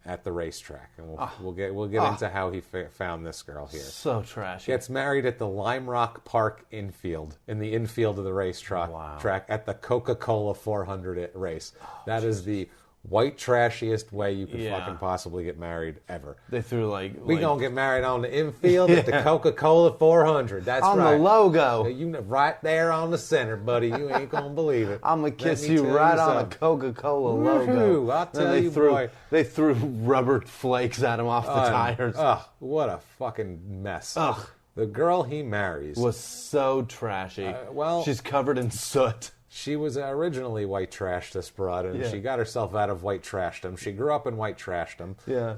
at the racetrack. And we'll get into how he found this girl here. So trashy. Gets married at the Lime Rock Park infield, in the infield of the racetrack track at the Coca-Cola 400 race. That is the white trashiest way you could fucking possibly get married ever. They threw we gonna get married on the infield at the Coca-Cola 400. That's on right. the logo. You right there on the center, buddy. You ain't gonna believe it. I'm gonna kiss you right on the Coca-Cola logo. I'll tell you, boy. They threw rubber flakes at him off the tires. What a fucking mess. Ugh. The girl he marries was so trashy. Well, she's covered in soot. She was originally white trash, this broad, and she got herself out of white trashdom. She grew up in white trashdom. Yeah.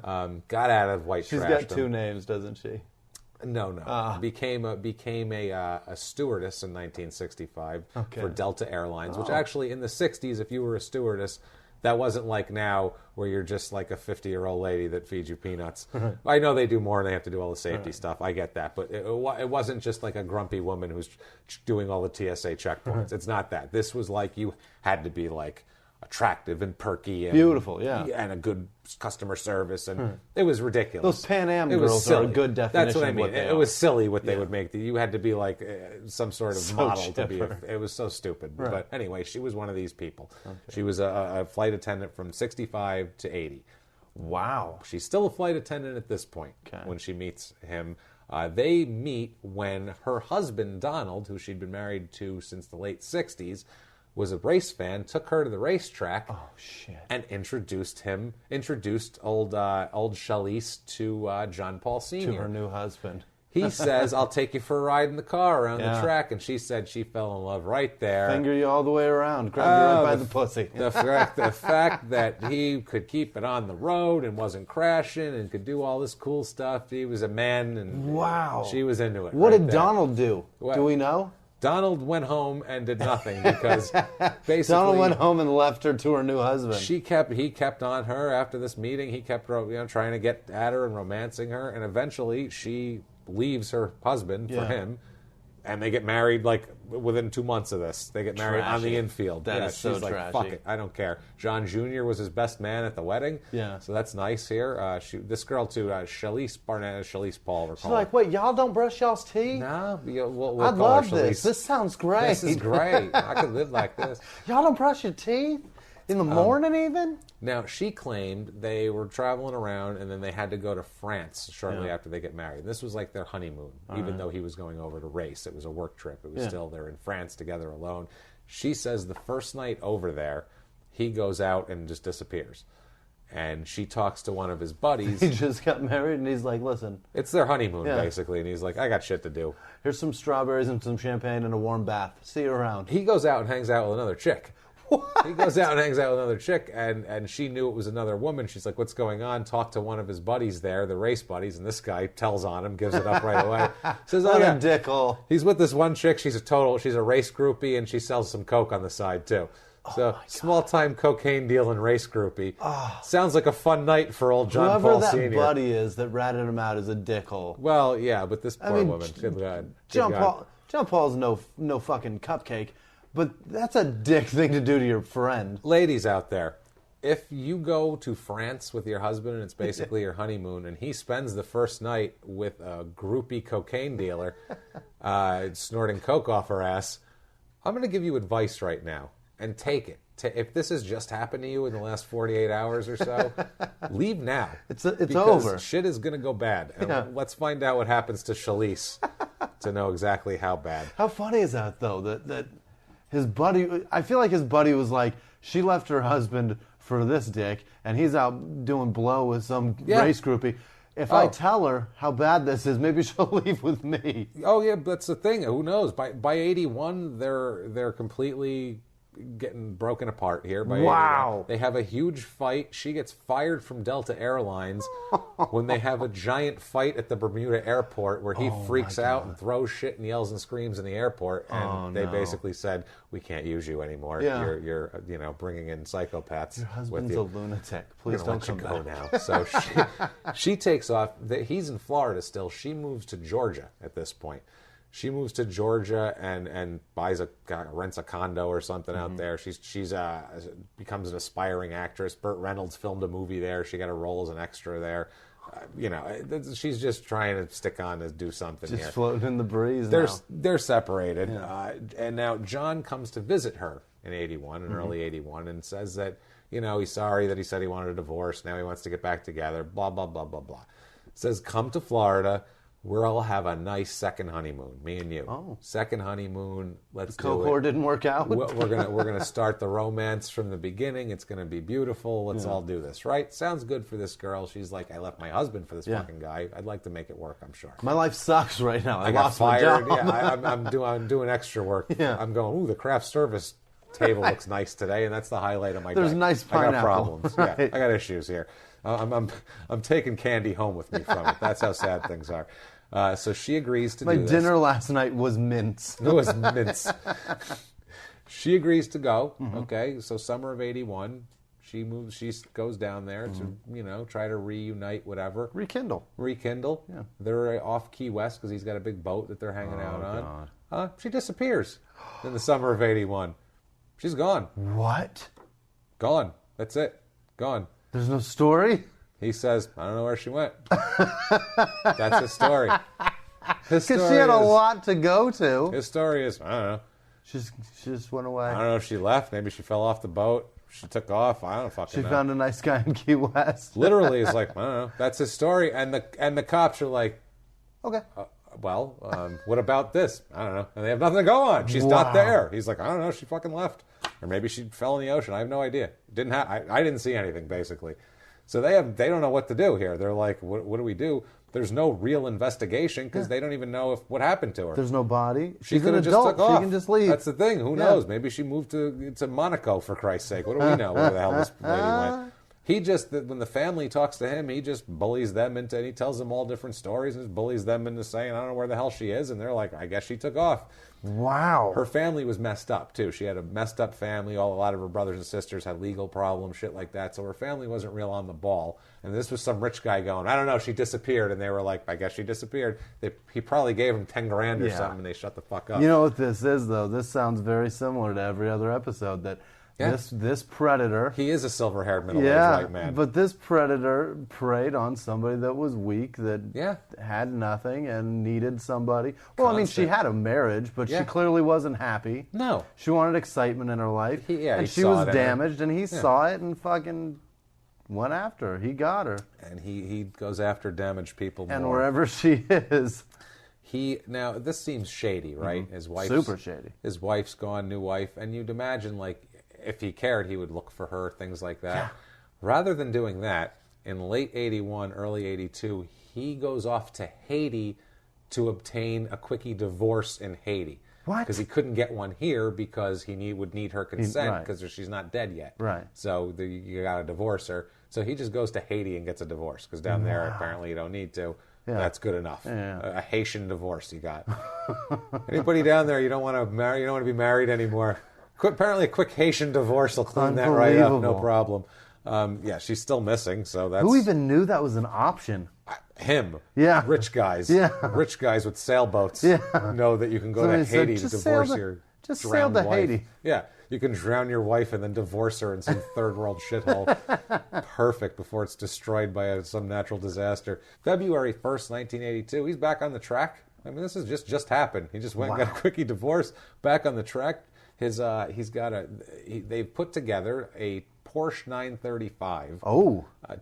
Got out of white trashdom. She's got two names, doesn't she? No. Became a stewardess in 1965 for Delta Airlines, which actually in the 60s, if you were a stewardess, that wasn't like now where you're just like a 50-year-old lady that feeds you peanuts. I know they do more and they have to do all the safety stuff. I get that. But it wasn't just like a grumpy woman who's doing all the TSA checkpoints. It's not that. This was like you had to be like attractive and perky and beautiful, and a good customer service, and it was ridiculous. Those Pan Am girls are a good definition. That's what I mean. Of what it was silly what they would make. You had to be like some sort of model to be. It was so stupid. Right. But anyway, she was one of these people. Okay. She was a flight attendant from 65 to 80. Wow. She's still a flight attendant at this point when she meets him. They meet when her husband, Donald, who she'd been married to since the late 60s, was a race fan, took her to the racetrack and introduced old Charlize to John Paul Sr. To her new husband. He says, I'll take you for a ride in the car around the track. And she said she fell in love right there. Finger you all the way around. Grab you right by the pussy. The fact that he could keep it on the road and wasn't crashing and could do all this cool stuff. He was a man and she was into it. What did Donald do? Do we know? Donald went home and did nothing because basically Donald went home and left her to her new husband. He kept on her after this meeting. He kept trying to get at her and romancing her, and eventually she leaves her husband for him, and they get married like within 2 months of this. They get married on the infield. That is so she's like, trashy. fuck it, I don't care. John Jr. was his best man at the wedding. Yeah. So that's nice here. This girl too, Charlize Barnett, Charlize Paul. She's like, wait, y'all don't brush y'all's teeth? No, we'll I call love her Charlize. this. This sounds great. This is great. I could live like this. Y'all don't brush your teeth? In the morning even? Now, she claimed they were traveling around and then they had to go to France shortly after they get married. This was like their honeymoon, even though he was going over to race. It was a work trip. It was still they're in France together alone. She says the first night over there, he goes out and just disappears. And she talks to one of his buddies. He just got married and he's like, listen. It's their honeymoon, basically. And he's like, I got shit to do. Here's some strawberries and some champagne and a warm bath. See you around. He goes out and hangs out with another chick. What? He goes out and hangs out with another chick, and she knew it was another woman. She's like, what's going on? Talked to one of his buddies there, the race buddies, and this guy tells on him, gives it up right away. Says, what a dickhole. He's with this one chick. She's a race groupie, and she sells some coke on the side, too. So, small-time cocaine dealing race groupie. Sounds like a fun night for old John Paul Sr. Whoever that buddy is that ratted him out is a dickhole. Well, yeah, but this poor woman. Good God. John Paul's no fucking cupcake. But that's a dick thing to do to your friend. Ladies out there, if you go to France with your husband and it's basically your honeymoon and he spends the first night with a groupie cocaine dealer snorting coke off her ass, I'm going to give you advice right now and take it. If this has just happened to you in the last 48 hours or so, leave now. It's over. Shit is going to go bad. And let's find out what happens to Charlize to know exactly how bad. How funny is that, though, that his buddy, I feel like his buddy was like, she left her husband for this dick, and he's out doing blow with some race groupie. if I tell her how bad this is, maybe she'll leave with me. Oh yeah, that's the thing. Who knows? By 81, they're completely getting broken apart here. By 81. They have a huge fight. She gets fired from Delta Airlines when they have a giant fight at the Bermuda airport where he freaks out and throws shit and yells and screams in the airport. And they basically said, "We can't use you anymore. Yeah. You're bringing in psychopaths. Your husband's a lunatic. Please don't come back now." So she takes off. He's in Florida still. She moves to Georgia at this point. She moves to Georgia and rents a condo or something out there. She's becomes an aspiring actress. Burt Reynolds filmed a movie there. She got a role as an extra there. She's just trying to stick on to do something. Just here. Floating in the breeze. They're separated, Yeah. And now John comes to visit her in '81, in early '81, and says that he's sorry that he said he wanted a divorce. Now he wants to get back together. Blah blah blah blah blah. Says come to Florida. We'll have a nice second honeymoon, me and you. Oh. Second honeymoon, let's do it. Cohort didn't work out. We're gonna start the romance from the beginning. It's gonna be beautiful. Let's all do this, right? Sounds good for this girl. She's like, I left my husband for this fucking guy. I'd like to make it work. I'm sure. My life sucks right now. I got lost fired. My job. Yeah, I'm doing extra work. Yeah. I'm going. Ooh, the craft service table looks nice today, and that's the highlight of my day. There's nice pineapple. I got problems. Right. Yeah, I got issues here. I'm taking candy home with me from it. That's how sad things are. So she agrees to do this. My dinner last night was mince. It was mince. She agrees to go. Okay, so summer of '81, she moves. She goes down there to try to reunite, whatever. Rekindle. Yeah. They're off Key West because he's got a big boat that they're hanging out on. She disappears in the summer of '81. She's gone. What? Gone. That's it. Gone. There's no story? He says, I don't know where she went. That's his story. Because she had a lot to go to. His story is, I don't know. She just went away. I don't know if she left. Maybe she fell off the boat. She took off. I don't fucking know. She found a nice guy in Key West. Literally, it's like, I don't know. That's his story. And the cops are like, okay. What about this? I don't know. And they have nothing to go on. She's not there. He's like, I don't know. She fucking left. Or maybe she fell in the ocean. I have no idea. I didn't see anything, basically. So they don't know what to do here. They're like, what do we do? There's no real investigation because they don't even know what happened to her. There's no body. She's an adult. Just took off. She can just leave. That's the thing. Who knows? Maybe she moved to Monaco, for Christ's sake. What do we know where the hell this lady went? When the family talks to him, he just bullies them and he tells them all different stories and just bullies them into saying, I don't know where the hell she is. And they're like, I guess she took off. Wow. Her family was messed up, too. She had a messed up family. A lot of her brothers and sisters had legal problems, shit like that. So her family wasn't real on the ball. And this was some rich guy going, I don't know, she disappeared. And they were like, I guess she disappeared. He probably gave him 10 grand or something, and they shut the fuck up. You know what this is, though? This sounds very similar to every other episode that this predator... He is a silver-haired middle-aged white man. But this predator preyed on somebody that was weak, that had nothing and needed somebody. Well, I mean, she had a marriage, but she clearly wasn't happy. No. She wanted excitement in her life. And she was damaged, and he saw it and fucking went after her. He got her. And he goes after damaged people more. And wherever she is... Now, this seems shady, right? His wife's... Super shady. His wife's gone, new wife. And you'd imagine, like... If he cared, he would look for her, things like that. Yeah. Rather than doing that, in late 81, early 82, he goes off to Haiti to obtain a quickie divorce in Haiti. What? Because he couldn't get one here because he would need her consent because she's not dead yet. Right. So you got to divorce her. So he just goes to Haiti and gets a divorce because down there apparently you don't need to. Yeah. That's good enough. Yeah. A Haitian divorce you got. Anybody down there you don't want to marry, you don't want to be married anymore. Apparently, a quick Haitian divorce will clean that right up, no problem. She's still missing, so that's... Who even knew that was an option? Him. Yeah. Rich guys. Yeah. Rich guys with sailboats know that you can go to Haiti to divorce your drowned wife. Haiti. Yeah, you can drown your wife and then divorce her in some third world shithole. Perfect, before it's destroyed by some natural disaster. February 1st, 1982, he's back on the track. I mean, this has just happened. He just went and got a quickie divorce, back on the track. They've put together a Porsche 935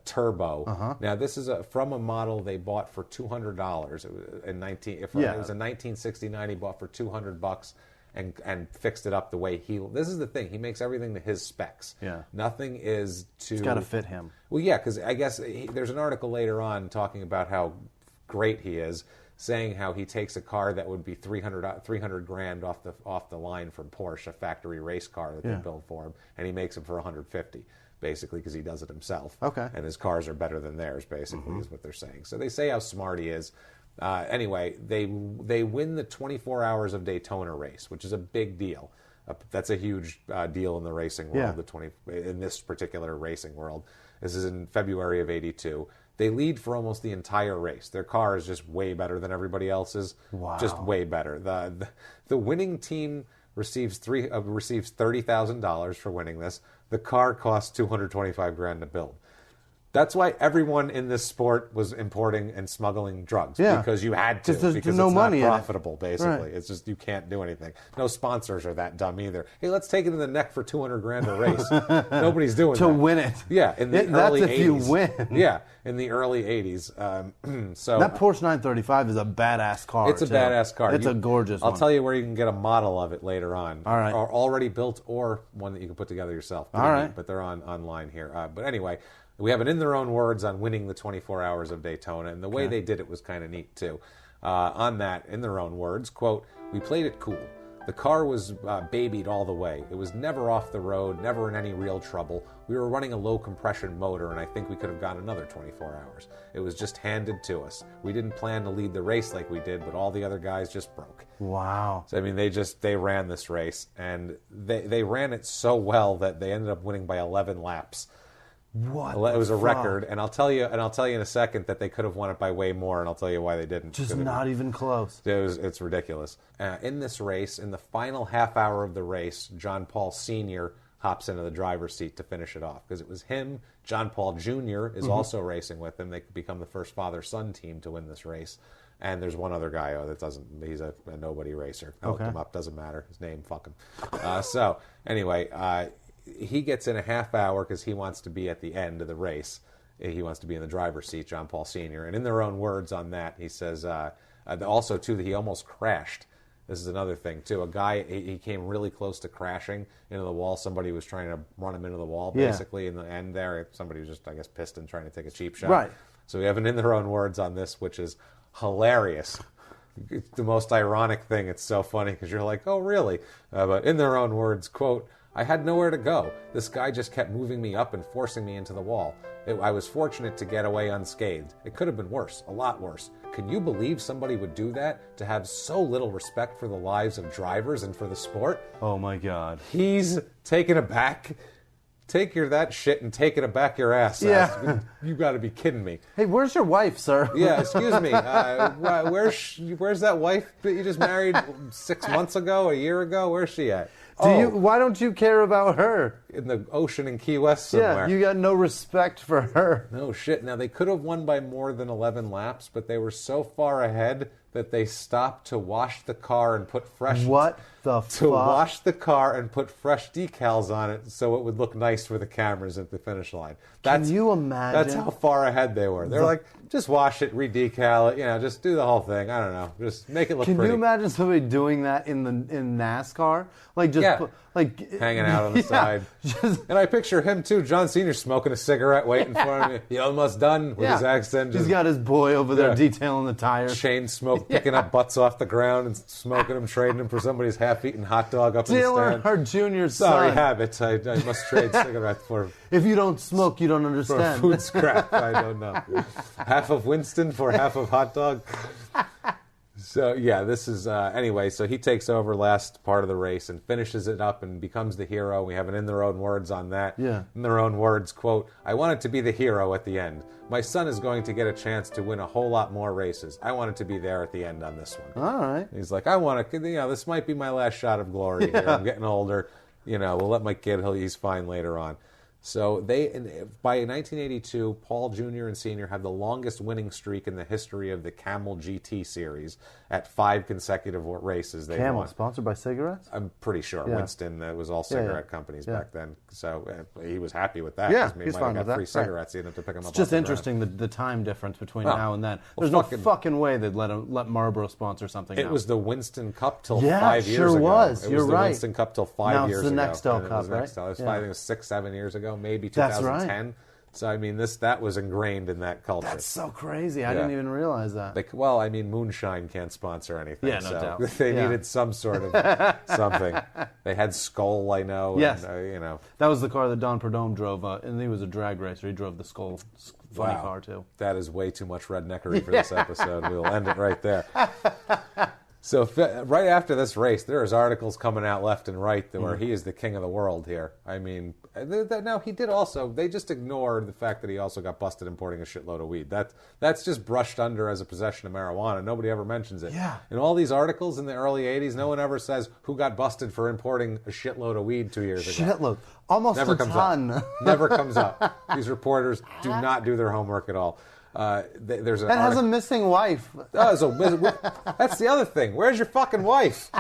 turbo. Now this is from a model they bought for $200. It was in 1969. He bought for $200, and fixed it up the way this is the thing, he makes everything to his specs. Yeah. Nothing is to... It's got to fit him. Well, yeah, because I guess there's an article later on talking about how great he is, saying how he takes a car that would be 300 grand off the line from Porsche, a factory race car that they build for him, and he makes them for 150, basically, because he does it himself. Okay. And his cars are better than theirs, basically, is what they're saying. So they say how smart he is. Anyway, they win the 24 Hours of Daytona race, which is a big deal. That's a huge deal in the racing world, in this particular racing world. This is in February of '82. They lead for almost the entire race. Their car is just way better than everybody else's. Wow. Just way better. The winning team receives $30,000 for winning this. The car costs $225 grand to build. That's why everyone in this sport was importing and smuggling drugs, because you had to, because it's no not money profitable, basically. Right. It's just, you can't do anything. No sponsors are that dumb either. Hey, let's take it in the neck for 200 grand a race. Nobody's doing that. To win it. Yeah, in the early 80s. That's if you win. Yeah, in the early 80s. So that Porsche 935 is a badass car. It's a badass car. It's a gorgeous one. I'll tell you where you can get a model of it later on. All right. Or already built, or one that you can put together yourself. All right. But they're online here. But anyway, we have it in their own words on winning the 24 Hours of Daytona, and the way they did it was kind of neat, too. On that, in their own words, quote, "We played it cool. The car was babied all the way. It was never off the road, never in any real trouble. We were running a low-compression motor, and I think we could have gone another 24 hours. It was just handed to us. We didn't plan to lead the race like we did, but all the other guys just broke." Wow. So, I mean, they ran this race, and they ran it so well that they ended up winning by 11 laps. What? It was a record, and I'll tell you in a second that they could have won it by way more, and I'll tell you why they didn't. Just not even close. It's ridiculous. In this race, in the final half hour of the race, John Paul Sr. hops into the driver's seat to finish it off, because it was him. John Paul Jr. is also racing with him. They become the first father-son team to win this race. And there's one other guy he's a nobody racer. I looked him up, doesn't matter. His name, fuck him. So, anyway, he gets in a half hour because he wants to be at the end of the race. He wants to be in the driver's seat, John Paul Sr. And in their own words on that, he says, also, too, that he almost crashed. This is another thing, too. A guy, he came really close to crashing into the wall. Somebody was trying to run him into the wall, basically, in the end there. Somebody was just, I guess, pissed and trying to take a cheap shot. Right. So we have an in their own words on this, which is hilarious. It's the most ironic thing. It's so funny because you're like, oh, really? But in their own words, quote, "I had nowhere to go. This guy just kept moving me up and forcing me into the wall. I was fortunate to get away unscathed. It could have been worse, a lot worse. Can you believe somebody would do that? To have so little respect for the lives of drivers and for the sport?" Oh, my God. He's taken aback. Take that shit and take it aback your ass. Yeah. You got to be kidding me. Hey, where's your wife, sir? Yeah, excuse me. Where's that wife that you just married 6 months ago, a year ago? Where's she at? Why don't you care about her? In the ocean in Key West somewhere. Yeah, you got no respect for her. No shit. Now, they could have won by more than 11 laps, but they were so far ahead that they stopped to wash the car and put fresh... What the fuck? To wash the car and put fresh decals on it so it would look nice for the cameras at the finish line. Can you imagine? That's how far ahead they were. They're like, just wash it, re-decal it, just do the whole thing. I don't know. Just make it look pretty. Can you imagine somebody doing that in NASCAR? Like, just hanging out on the side. And I picture him, too, John Sr. smoking a cigarette, waiting for him. He almost done with his accent. He's got his boy over there detailing the tires. Chain smoke, picking up butts off the ground and smoking them, trading them for somebody's half-eaten hot dog up in the stand. Our junior son. Sorry, habit. I must trade cigarette for... If you don't smoke, you don't understand. For food scrap, I don't know. Half of Winston for half of hot dog. So, yeah, this is... anyway, so he takes over last part of the race and finishes it up and becomes the hero. We have an in their own words on that. Yeah. In their own words, quote, "I wanted to be the hero at the end. My son is going to get a chance to win a whole lot more races. I wanted to be there at the end on this one." All right. He's like, I want to... this might be my last shot of glory here. I'm getting older. We'll let my kid... He's fine later on. So by 1982, Paul Jr. and Sr. have the longest winning streak in the history of the Camel GT series at 5 consecutive races. Camel, sponsored by cigarettes? I'm pretty sure. Yeah. Winston, it was all cigarette companies back then. So he was happy with that. Yeah, he's fine with that. Free cigarettes. He didn't have to pick them up. It's just interesting the time difference between now and then. There's no fucking way they'd let Marlboro sponsor something now. It was the Winston Cup till 5 years ago. Sure was. It was the Winston Cup till 5 years ago. Now it's the Nextel Cup, right? It was 5, 6, 7 years ago, maybe 2010. That's right. So, I mean, that was ingrained in that culture. That's so crazy. I didn't even realize that. Moonshine can't sponsor anything. Yeah, no doubt. They needed some sort of something. They had Skoll, I know. Yes. And, that was the car that Don Perdome drove, and he was a drag racer. He drove the Skoll. Funny car, too. That is way too much redneckery for this episode. We'll end it right there. So right after this race, there's articles coming out left and right where he is the king of the world here. I mean, now he did also. They just ignored the fact that he also got busted importing a shitload of weed. That's just brushed under as a possession of marijuana. Nobody ever mentions it. Yeah. In all these articles in the early '80s, no one ever says who got busted for importing a shitload of weed 2 years ago. Shitload, almost never a ton. Never comes up. These reporters do not do their homework at all. There's an has a missing wife. That's the other thing. Where's your fucking wife?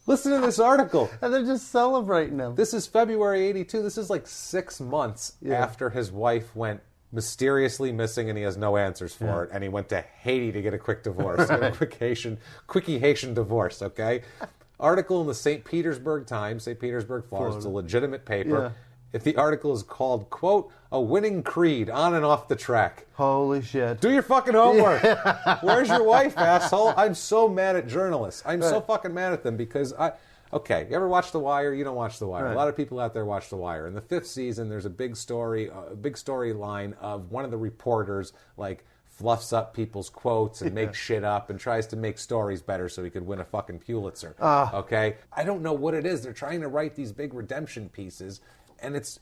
Listen to this article. And they're just celebrating him. This is February '82. This is like 6 months after his wife went mysteriously missing and he has no answers for it. And he went to Haiti to get a quick divorce. Right. A quickie Haitian divorce, okay? Article in the St. Petersburg Times, St. Petersburg, Florida. It's a legitimate paper. Yeah. If the article is called, quote, "A winning creed on and off the track." Holy shit. Do your fucking homework. Where's your wife, asshole? I'm so mad at journalists. I'm so fucking mad at them because okay, you ever watch The Wire? You don't watch The Wire. Right. A lot of people out there watch The Wire. In the 5th season, there's a big storyline of one of the reporters, like, fluffs up people's quotes and makes shit up and tries to make stories better so he could win a fucking Pulitzer. Okay? I don't know what it is. They're trying to write these big redemption pieces, and it's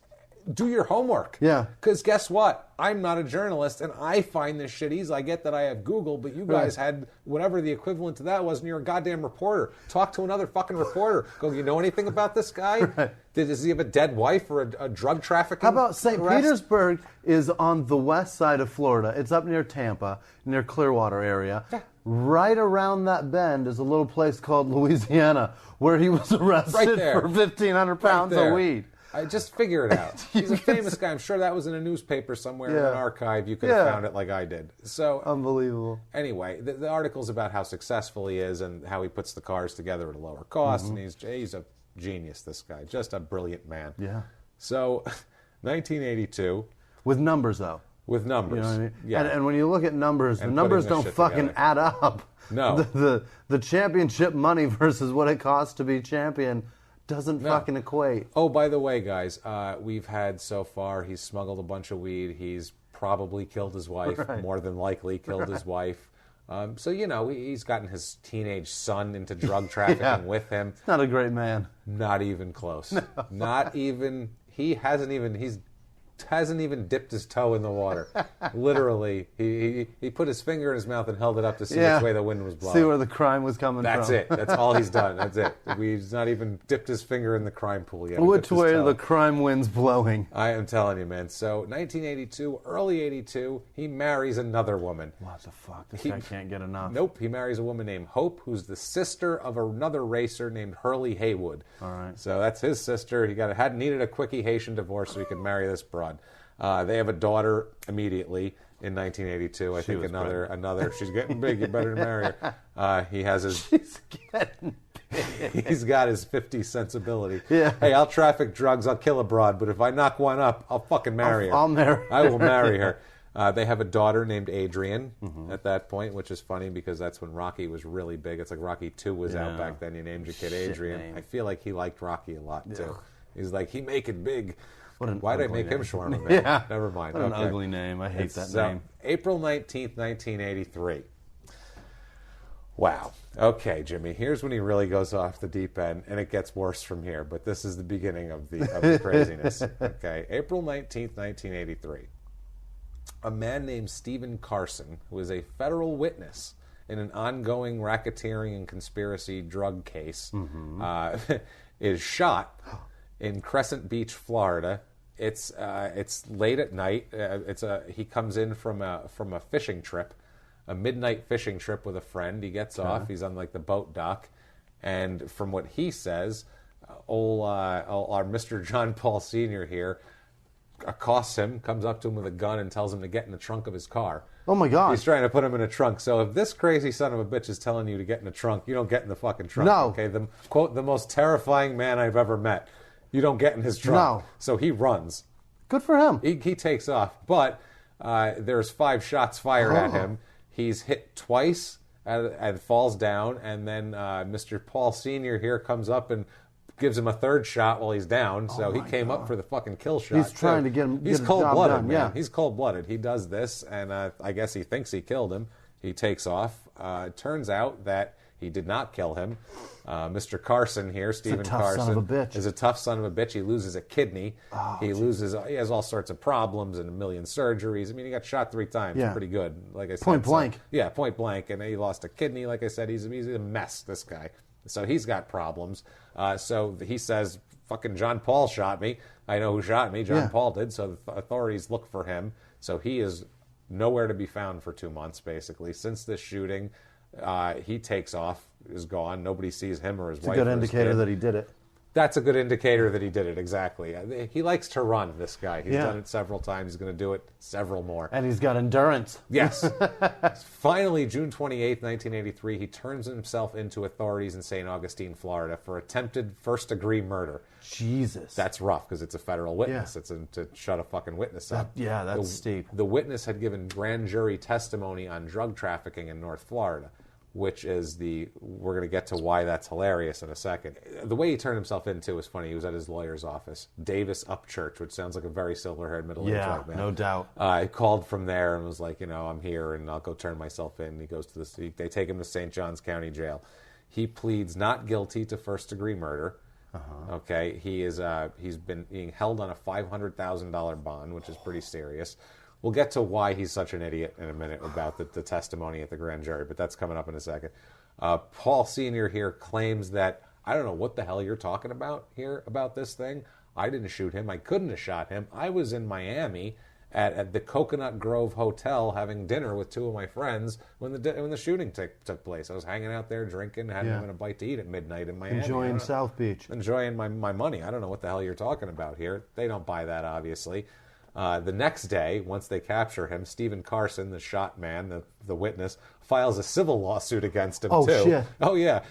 do your homework. Yeah. Because guess what? I'm not a journalist, and I find this shit easy. I get that I have Google, but you guys had whatever the equivalent to that was, and you're a goddamn reporter. Talk to another fucking reporter. Go, you know anything about this guy? Right. Does he have a dead wife or a drug trafficking How about St. Petersburg is on the west side of Florida. It's up near Tampa, near Clearwater area. Yeah. Right around that bend is a little place called Louisiana, where he was arrested for 1,500 pounds of weed. I just figure it out. He's a famous guy. I'm sure that was in a newspaper somewhere in an archive. You could have found it like I did. So unbelievable. Anyway, the article's about how successful he is and how he puts the cars together at a lower cost. And he's a genius, this guy. Just a brilliant man. Yeah. So, 1982. With numbers, though. With numbers. You know what I mean? Yeah. And when you look at numbers, the numbers don't fucking add up. No. The championship money versus what it costs to be champion doesn't fucking equate. Oh, by the way, guys, we've had so far, he's smuggled a bunch of weed. He's probably killed his wife, more than likely killed his wife. So, you know, he's gotten his teenage son into drug trafficking with him. Not a great man. Not even close. No. Not even, he hasn't even dipped his toe in the water. Literally, he put his finger in his mouth and held it up to see which way the wind was blowing. See where the crime was coming from. That's it. That's all he's done. That's it. He's not even dipped his finger in the crime pool yet. Which way the crime wind's blowing. I am telling you, man. So, 1982, early 82, he marries another woman. What the fuck? This guy can't get enough. Nope. He marries a woman named Hope, who's the sister of another racer named Hurley Haywood. All right. So that's his sister. He needed a quickie Haitian divorce so he could marry this broad. They have a daughter immediately in 1982. I think another. She's getting big. You better marry her. He has his. She's getting big. He's got his 50 sensibility. Yeah. Hey, I'll traffic drugs. I'll kill a broad, but if I knock one up, I'll fucking marry her. I'll marry her. I will marry her. They have a daughter named Adrian at that point, which is funny because that's when Rocky was really big. It's like Rocky 2 was out back then. You named your kid Adrian. Name. I feel like he liked Rocky a lot too. He's like, he make it big. Why did I make him shawarma man? Yeah. Never mind. What an ugly name. I hate that name. April 19th, 1983. Wow. Okay, Jimmy. Here's when he really goes off the deep end, and it gets worse from here. But this is the beginning of the craziness. Okay. April 19th, 1983. A man named Stephen Carson, who is a federal witness in an ongoing racketeering and conspiracy drug case, is shot in Crescent Beach, Florida, It's late at night. He comes in from a fishing trip, a midnight fishing trip with a friend. He gets off. He's on like the boat dock, and from what he says, our Mr. John Paul Sr. here accosts him, comes up to him with a gun, and tells him to get in the trunk of his car. Oh my God! He's trying to put him in a trunk. So if this crazy son of a bitch is telling you to get in the trunk, you don't get in the fucking trunk. No. Okay. The most terrifying man I've ever met. You don't get in his trunk. No. So he runs. Good for him. He takes off, but there's 5 shots fired at him. He's hit twice and falls down, and then Mr. Paul Sr. here comes up and gives him a 3rd shot while he's down. So he came up for the fucking kill shot. He's trying to get him. He's get cold-blooded, done. man. Yeah. He's cold-blooded. He does this, and I guess he thinks he killed him. He takes off. It turns out that he did not kill him. Mr. Carson here, Stephen Carson, son of a bitch. is a tough son of a bitch. He loses a kidney. He has all sorts of problems and a million surgeries. I mean, he got shot 3 times. Yeah. Pretty good, like I said. Point blank. Yeah, point blank. And he lost a kidney. Like I said, he's a mess, this guy. So he's got problems. So he says, fucking John Paul shot me. I know who shot me. John Paul did. So the authorities look for him. So he is nowhere to be found for 2 months, basically. Since this shooting, he takes off, is gone. Nobody sees him or his wife. It's a good or his indicator kid. that he did it. That's a good indicator that he did it, exactly. He likes to run, this guy. He's done it several times. He's going to do it several more. And he's got endurance. Yes. Finally, June 28th, 1983, he turns himself into authorities in St. Augustine, Florida for attempted first-degree murder. Jesus. That's rough because it's a federal witness. Yeah. It's to shut a fucking witness up. That's steep. The witness had given grand jury testimony on drug trafficking in North Florida, which is we're going to get to why that's hilarious in a second. The way he turned himself into was funny. He was at his lawyer's office, Davis Upchurch, which sounds like a very silver-haired middle-aged white man. Yeah, no doubt. He called from there and was like, I'm here and I'll go turn myself in. He goes to they take him to St. John's County Jail. He pleads not guilty to first-degree murder. Okay, he's been being held on a $500,000 bond, which is pretty serious. We'll get to why he's such an idiot in a minute about the testimony at the grand jury, but that's coming up in a second. Paul Sr. here claims that, I don't know what the hell you're talking about here about this thing. I didn't shoot him. I couldn't have shot him. I was in Miami at the Coconut Grove Hotel having dinner with 2 of my friends when the shooting took place. I was hanging out there drinking, hadn't even a bite to eat at midnight in Miami. Enjoying South Beach. Enjoying my money. I don't know what the hell you're talking about here. They don't buy that, obviously. The next day, once they capture him, Stephen Carson, the shot man, the witness, files a civil lawsuit against him, too. Oh, shit. Oh, yeah.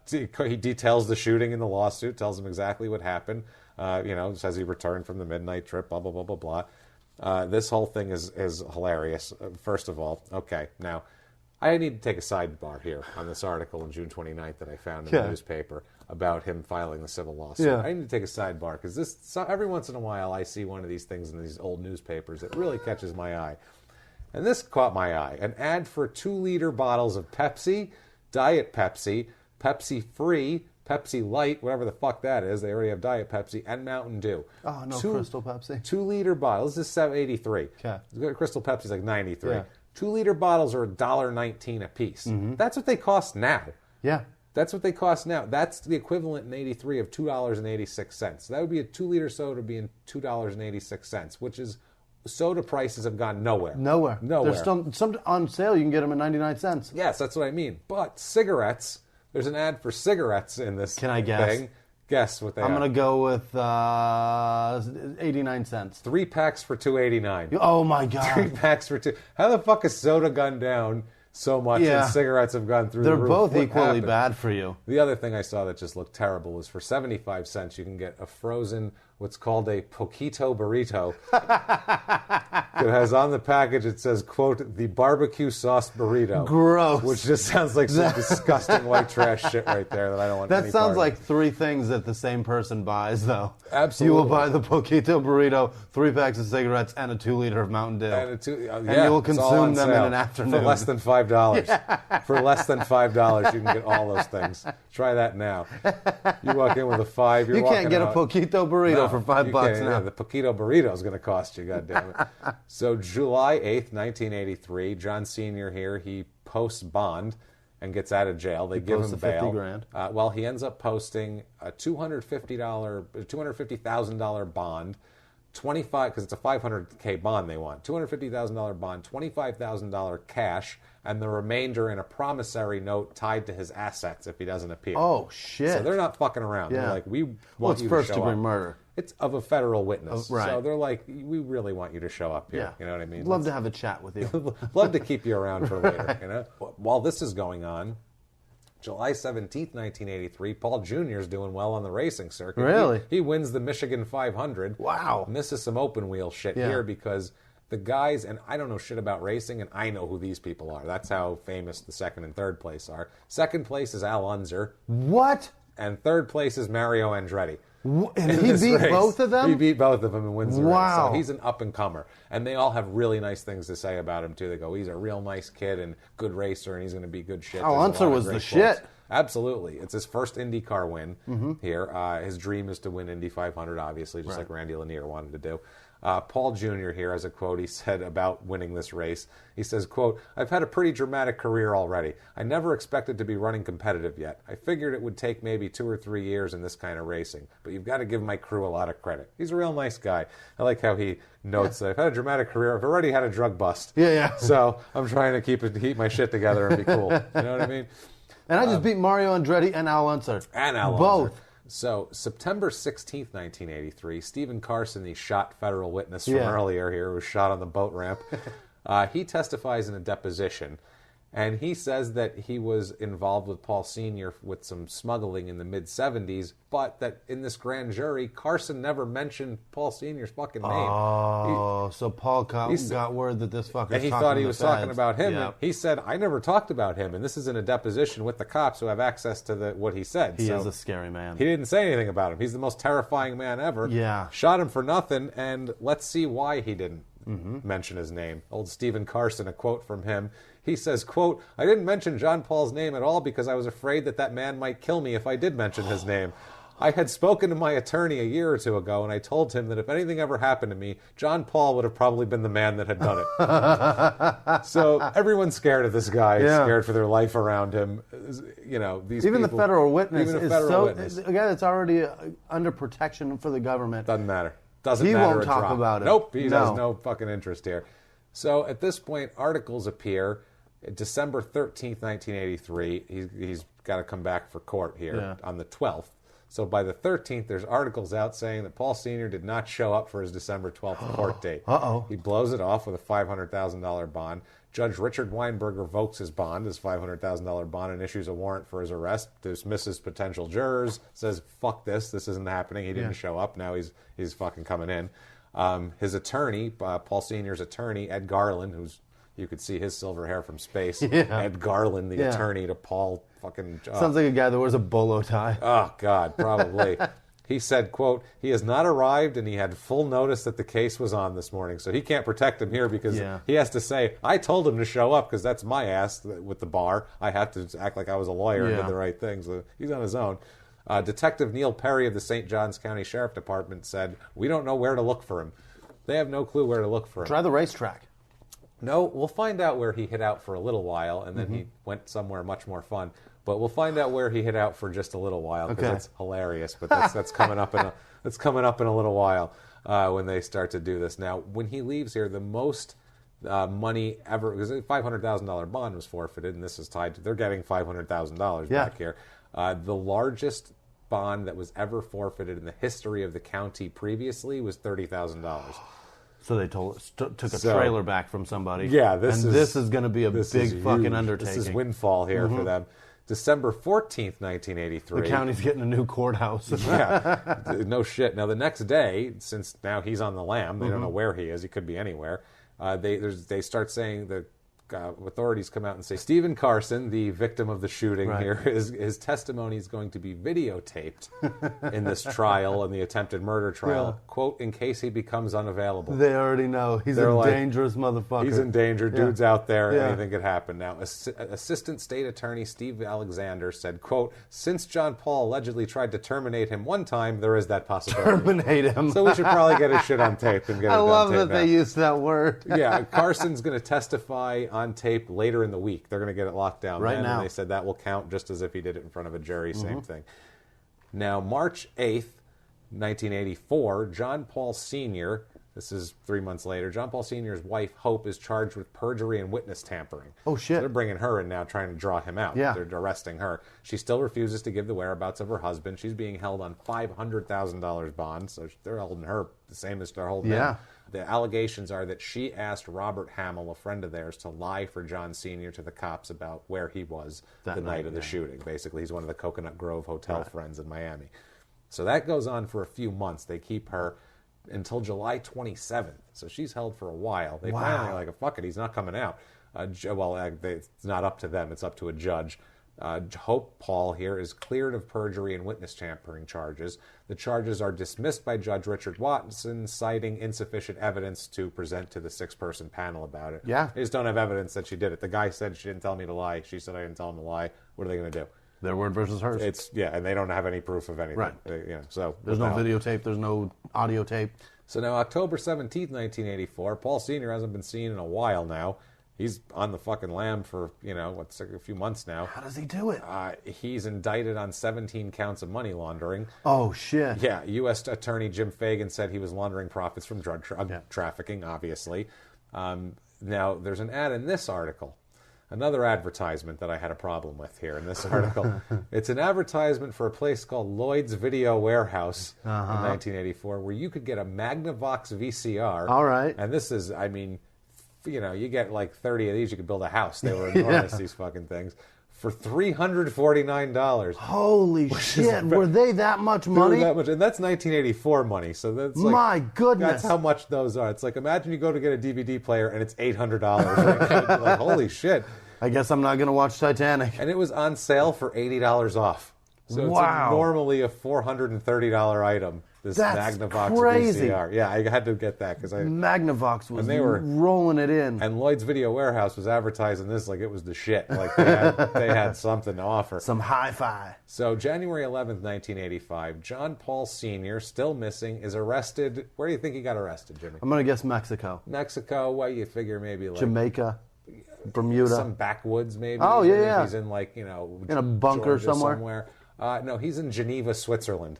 He details the shooting in the lawsuit, tells him exactly what happened, says he returned from the midnight trip, blah, blah, blah, blah, blah. This whole thing is hilarious, first of all. Okay, now, I need to take a sidebar here on this article on June 29th that I found in the newspaper about him filing the civil lawsuit. Yeah. I need to take a sidebar because every once in a while I see one of these things in these old newspapers that really catches my eye. And this caught my eye. An ad for 2-liter bottles of Pepsi, Diet Pepsi, Pepsi Free, Pepsi Light, whatever the fuck that is. They already have Diet Pepsi and Mountain Dew. Oh, no Crystal Pepsi. 2-liter bottles. This is $7.83. Okay. Crystal Pepsi's like $93. Yeah. 2-liter bottles are $1.19 a piece. Mm-hmm. That's what they cost now. Yeah. That's what they cost now. That's the equivalent in '83 of $2.86. That would be a 2-liter soda being $2.86, which is soda prices have gone nowhere. Nowhere. Nowhere. There's some on sale. You can get them at 99 cents. Yes, that's what I mean. But cigarettes, there's an ad for cigarettes in this Can I guess? thing. Guess what they are. I'm going to go with 89 cents. 3 packs for $2.89. Oh, my God. 3 packs for $2. How the fuck has soda gone down so much and cigarettes have gone through the roof? They're both What equally happened? bad for you. The other thing I saw that just looked terrible was for 75 cents you can get a frozen, what's called a poquito burrito. It has on the package, it says, quote, the barbecue sauce burrito. Gross. Which just sounds like some disgusting white trash shit right there that I don't want That any sounds part like of. 3 things that the same person buys, though. Absolutely. You will buy the poquito burrito, 3 packs of cigarettes, and a 2-liter of Mountain Dew. And you will it's all consume on them in sale an afternoon. For less than $5. For less than $5, you can get all those things. Try that now. You walk in with a 5, you're You walking can't get out. a poquito burrito for $5 now. Yeah, the poquito burrito is going to cost you, goddammit. So July 8th, 1983, John Sr. here, he posts bond and gets out of jail. They give him bail. $50,000. Well, he ends up posting a $250,000 bond because it's a $500K bond they want, $250,000 bond, $25,000 cash, and the remainder in a promissory note tied to his assets if he doesn't appear. Oh, shit. So they're not fucking around. Yeah. They're like, we want Well, it's you to show up. first-degree murder. It's of a federal witness. Right. So they're like, we really want you to show up here. Yeah. You know what I mean? Love to have a chat with you. Love to keep you around for later. You know. While this is going on, July 17th, 1983, Paul Jr. is doing well on the racing circuit. Really? He wins the Michigan 500. Wow. Misses some open wheel shit here because the guys, and I don't know shit about racing, and I know who these people are. That's how famous the second and third place are. Second place is Al Unser. What? And third place is Mario Andretti. And he beat both of them? He beat both of them and wins the race. Wow. So he's an up-and-comer. And they all have really nice things to say about him, too. They go, he's a real nice kid and good racer, and he's going to be good shit. Al Unser was the shit. Absolutely. It's his first IndyCar win here. His dream is to win Indy 500, obviously, just like Randy Lanier wanted to do. Paul Jr. here has a quote he said about winning this race. He says, quote, "I've had a pretty dramatic career already. I never expected to be running competitive yet. I figured it would take maybe 2 or 3 years in this kind of racing. But you've got to give my crew a lot of credit." He's a real nice guy. I like how he notes that I've had a dramatic career. I've already had a drug bust. Yeah. So I'm trying to keep my shit together and be cool. You know what I mean? And I just beat Mario Andretti and Al Unser. And Al Both. Unser. So, September 16th, 1983, Stephen Carson, the shot federal witness from earlier here, who was shot on the boat ramp, he testifies in a deposition, and he says that he was involved with Paul Sr. with some smuggling in the mid-'70s, but that in this grand jury, Carson never mentioned Paul Sr.'s fucking name. Oh, so Paul got word that this fucker's and he talking thought to he the was talking feds. about him. Yeah. And he said, I never talked about him. And this is in a deposition with the cops who have access to what he said. He is a scary man. He didn't say anything about him. He's the most terrifying man ever. Yeah. Shot him for nothing, and let's see why he didn't mention his name. Old Stephen Carson, a quote from him. He says, quote, "I didn't mention John Paul's name at all because I was afraid that man might kill me if I did mention his name. I had spoken to my attorney a year or two ago, and I told him that if anything ever happened to me, John Paul would have probably been the man that had done it." So everyone's scared of this guy, scared for their life around him. You know, these even people, the federal witness even a is federal witness. a guy that's already under protection for the government. Doesn't matter. Doesn't he matter. won't a talk drop. about it. Nope, he has no fucking interest here. So at this point, articles appear. December 13th, 1983, he's got to come back for court here on the 12th. So by the 13th, there's articles out saying that Paul Sr. did not show up for his December 12th court date. Uh-oh. He blows it off with a $500,000 bond. Judge Richard Weinberg revokes his bond, his $500,000 bond, and issues a warrant for his arrest, dismisses potential jurors, says, fuck this isn't happening. He didn't show up. Now he's fucking coming in. His attorney, Paul Sr.'s attorney, Ed Garland, who's you could see his silver hair from space. Yeah. Ed Garland, the attorney to Paul fucking... Sounds like a guy that wears a bolo tie. Oh, God, probably. He said, quote, "He has not arrived and he had full notice that the case was on this morning." So he can't protect him here because he has to say, I told him to show up because that's my ass with the bar. I had to act like I was a lawyer and did the right thing. So he's on his own. Detective Neil Perry of the St. Johns County Sheriff Department said, "We don't know where to look for him." They have no clue where to look for him. Try the racetrack. No, we'll find out where he hid out for a little while, and then he went somewhere much more fun. But we'll find out where he hid out for just a little while because it's hilarious. But that's coming up in a little while when they start to do this. Now, when he leaves here, the most money ever, because a $500,000 bond was forfeited, and this is tied to they're getting $500,000 back here. The largest bond that was ever forfeited in the history of the county previously was $30,000. So they took a trailer back from somebody. Yeah, this is going to be a big fucking undertaking. This is windfall here for them. December 14th, 1983. The county's getting a new courthouse. No shit. Now, the next day, since now he's on the lam, they don't know where he is. He could be anywhere. They start saying the authorities come out and say Stephen Carson, the victim of the shooting here, his testimony is going to be videotaped in this trial, in the attempted murder trial, quote, in case he becomes unavailable. They already know. He's a dangerous motherfucker. He's in danger. Dude's out there. Anything could happen. Now, Assistant State Attorney Steve Alexander said, quote, "Since John Paul allegedly tried to terminate him one time, there is that possibility." Terminate him. So we should probably get his shit on tape and get it I on love tape that now. they used that word. Yeah, Carson's going to testify on tape later in the week. They're going to get it locked down right then, now. and they said that will count just as if he did it in front of a jury, same thing. Now, March 8th, 1984, John Paul Sr., this is 3 months later, John Paul Sr.'s wife, Hope, is charged with perjury and witness tampering. Oh, shit. So they're bringing her in now, trying to draw him out. Yeah. They're arresting her. She still refuses to give the whereabouts of her husband. She's being held on $500,000 bond, so they're holding her the same as they're holding him. The allegations are that she asked Robert Hamill, a friend of theirs, to lie for John Sr. to the cops about where he was the night of the shooting. Basically, he's one of the Coconut Grove Hotel friends in Miami. So that goes on for a few months. They keep her until July 27th. So she's held for a while. They finally like, fuck it, he's not coming out. It's not up to them. It's up to a judge. Hope Paul here is cleared of perjury and witness tampering charges. The charges are dismissed by Judge Richard Watson, citing insufficient evidence to present to the 6-person panel about it. Yeah. They just don't have evidence that she did it. The guy said she didn't tell me to lie. She said I didn't tell him to lie. What are they going to do? Their word versus hers. And they don't have any proof of anything. Right. So there's no videotape. There's no audio tape. So now, October 17th, 1984, Paul Sr. hasn't been seen in a while now. He's on the fucking lam for, a few months now. How does he do it? He's indicted on 17 counts of money laundering. Oh, shit. Yeah, U.S. Attorney Jim Fagan said he was laundering profits from drug trafficking, obviously. Now, there's an ad in this article. Another advertisement that I had a problem with here in this article. It's an advertisement for a place called Lloyd's Video Warehouse in 1984, where you could get a Magnavox VCR. All right. And this is, you get like 30 of these, you could build a house. They were enormous, these fucking things. For $349. Holy shit! Were they that much money? That much, and that's 1984 money. So that's like, my goodness. That's how much those are. It's like, imagine you go to get a DVD player and it's $800. Like, holy shit! I guess I'm not going to watch Titanic. And it was on sale for $80 off. So it's normally a $430 item. This Magnavox crazy. VCR. Yeah, I had to get that because Magnavox was rolling it in. And Lloyd's Video Warehouse was advertising this like it was the shit. Like they had something to offer. Some hi-fi. So January 11th, 1985, John Paul Sr., still missing, is arrested. Where do you think he got arrested, Jimmy? I'm going to guess Mexico. Mexico, what do you figure maybe like... Jamaica. Bermuda. Some backwoods maybe. Oh, yeah. He's in like, in a bunker Georgia somewhere. No, he's in Geneva, Switzerland.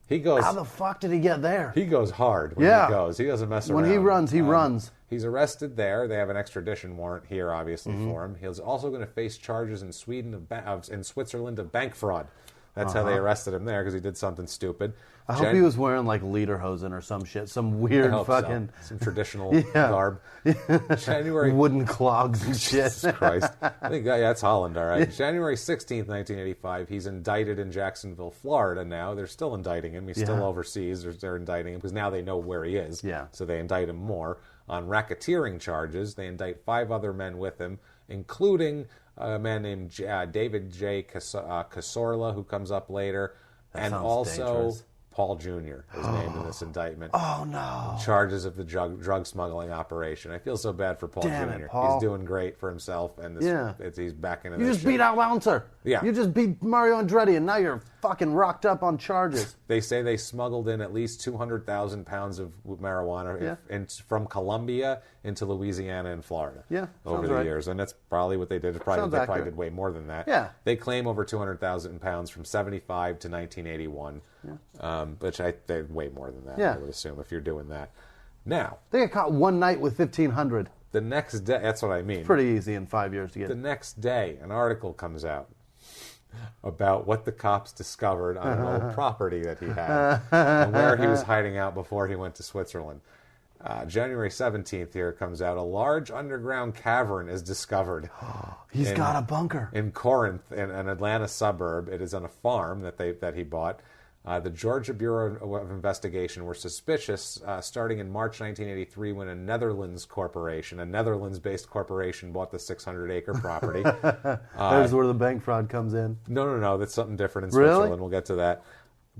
He goes. How the fuck did he get there? He goes hard when he goes. He doesn't mess around. When he runs, he runs. He's arrested there. They have an extradition warrant here, obviously, for him. He's also going to face charges in in Switzerland of bank fraud. That's how they arrested him there, because he did something stupid. I hope he was wearing like lederhosen or some shit, some weird fucking some traditional garb. January wooden clogs and shit. Jesus Christ, I think that's Holland, all right. January 16th, 1985. He's indicted in Jacksonville, Florida. Now they're still indicting him. He's still overseas. They're indicting him because now they know where he is. Yeah. So they indict him more on racketeering charges. They indict 5 other men with him, including a man named David J. Casorla, who comes up later, and also dangerous. Paul Jr. is named in this indictment. Oh, no. Charges of the drug smuggling operation. I feel so bad for Paul Jr. Paul. He's doing great for himself, and he's back into this. You just beat Al Bouncer. Yeah. You just beat Mario Andretti, and now you're fucking rocked up on charges. They say they smuggled in at least 200,000 pounds of marijuana from Colombia into Louisiana and Florida over the years. And that's probably what they did. They probably did way more than that. Yeah. They claim over 200,000 pounds from 75 to 1981, which they way more than that, I would assume, if you're doing that. Now, they got caught one night with 1,500. The next day, that's what I mean. It's pretty easy in 5 years to get. The next day, an article comes out about what the cops discovered on an old property that he had and where he was hiding out before he went to Switzerland. January 17th here comes out. A large underground cavern is discovered. He's got a bunker. In Corinth, in an Atlanta suburb. It is on a farm that he bought. The Georgia Bureau of Investigation were suspicious starting in March 1983 when a Netherlands-based corporation bought the 600-acre property. There's where the bank fraud comes in. No. That's something different in Switzerland. We'll get to that.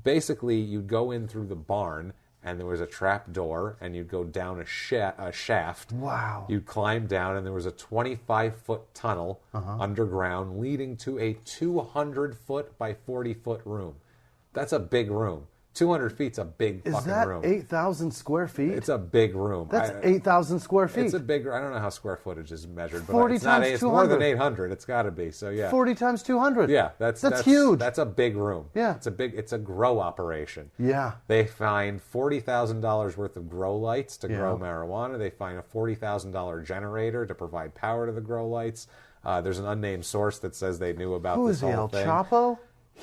Basically, you'd go in through the barn, and there was a trap door, and you'd go down a shaft. Wow. You'd climb down, and there was a 25-foot tunnel underground leading to a 200-foot by 40-foot room. That's a big room. 200 feet's a big fucking room. Is that 8,000 square feet? It's a big room. That's 8,000 square feet. It's a big. I don't know how square footage is measured, but 40 it's times not. It's 200. more than 800. It's got to be. So yeah. 40 times 200. Yeah, that's huge. That's a big room. Yeah. It's a grow operation. Yeah. They find $40,000 worth of grow lights to grow marijuana. They find a $40,000 generator to provide power to the grow lights. There's an unnamed source that says they knew about this whole thing. El Chapo?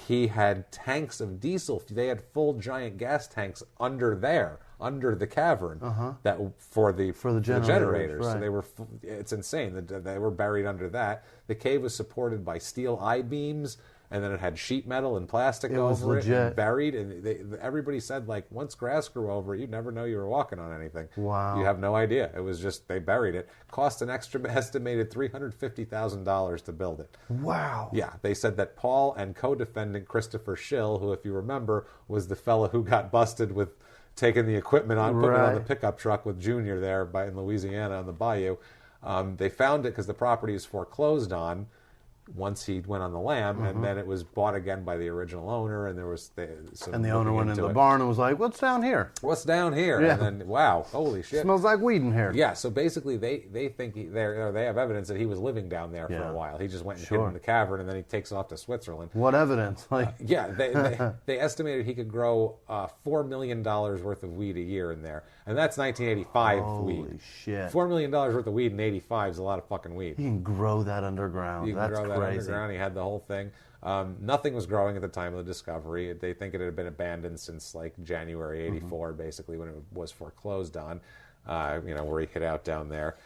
He had tanks of diesel. They had full giant gas tanks under the cavern, that for the generators. Right. So they were. It's insane. They were buried under that. The cave was supported by steel I-beams, and then it had sheet metal and plastic over it, and buried. And everybody said, like, once grass grew over it, you'd never know you were walking on anything. Wow. You have no idea. It was just, they buried it. Cost an estimated $350,000 to build it. Wow. Yeah, they said that Paul and co-defendant Christopher Schill, who, if you remember, was the fella who got busted with taking the equipment on, putting it on the pickup truck with Junior there in Louisiana on the bayou. They found it because the property is foreclosed on once he went on the lam, and then it was bought again by the original owner, and there was and the owner went into the barn and was like, "What's down here? What's down here?" Yeah. And then, wow, holy shit, smells like weed in here. Yeah. So basically, they think they have evidence that he was living down there for a while. He just went and hid in the cavern, and then he takes off to Switzerland. What evidence? They estimated he could grow $4 million worth of weed a year in there, and that's 1985 weed. Holy shit! $4 million worth of weed in '85 is a lot of fucking weed. You can grow that underground. You can grow that underground. He had the whole thing. Nothing was growing at the time of the discovery. They think it had been abandoned since like January '84, basically when it was foreclosed on. Where he hid out down there.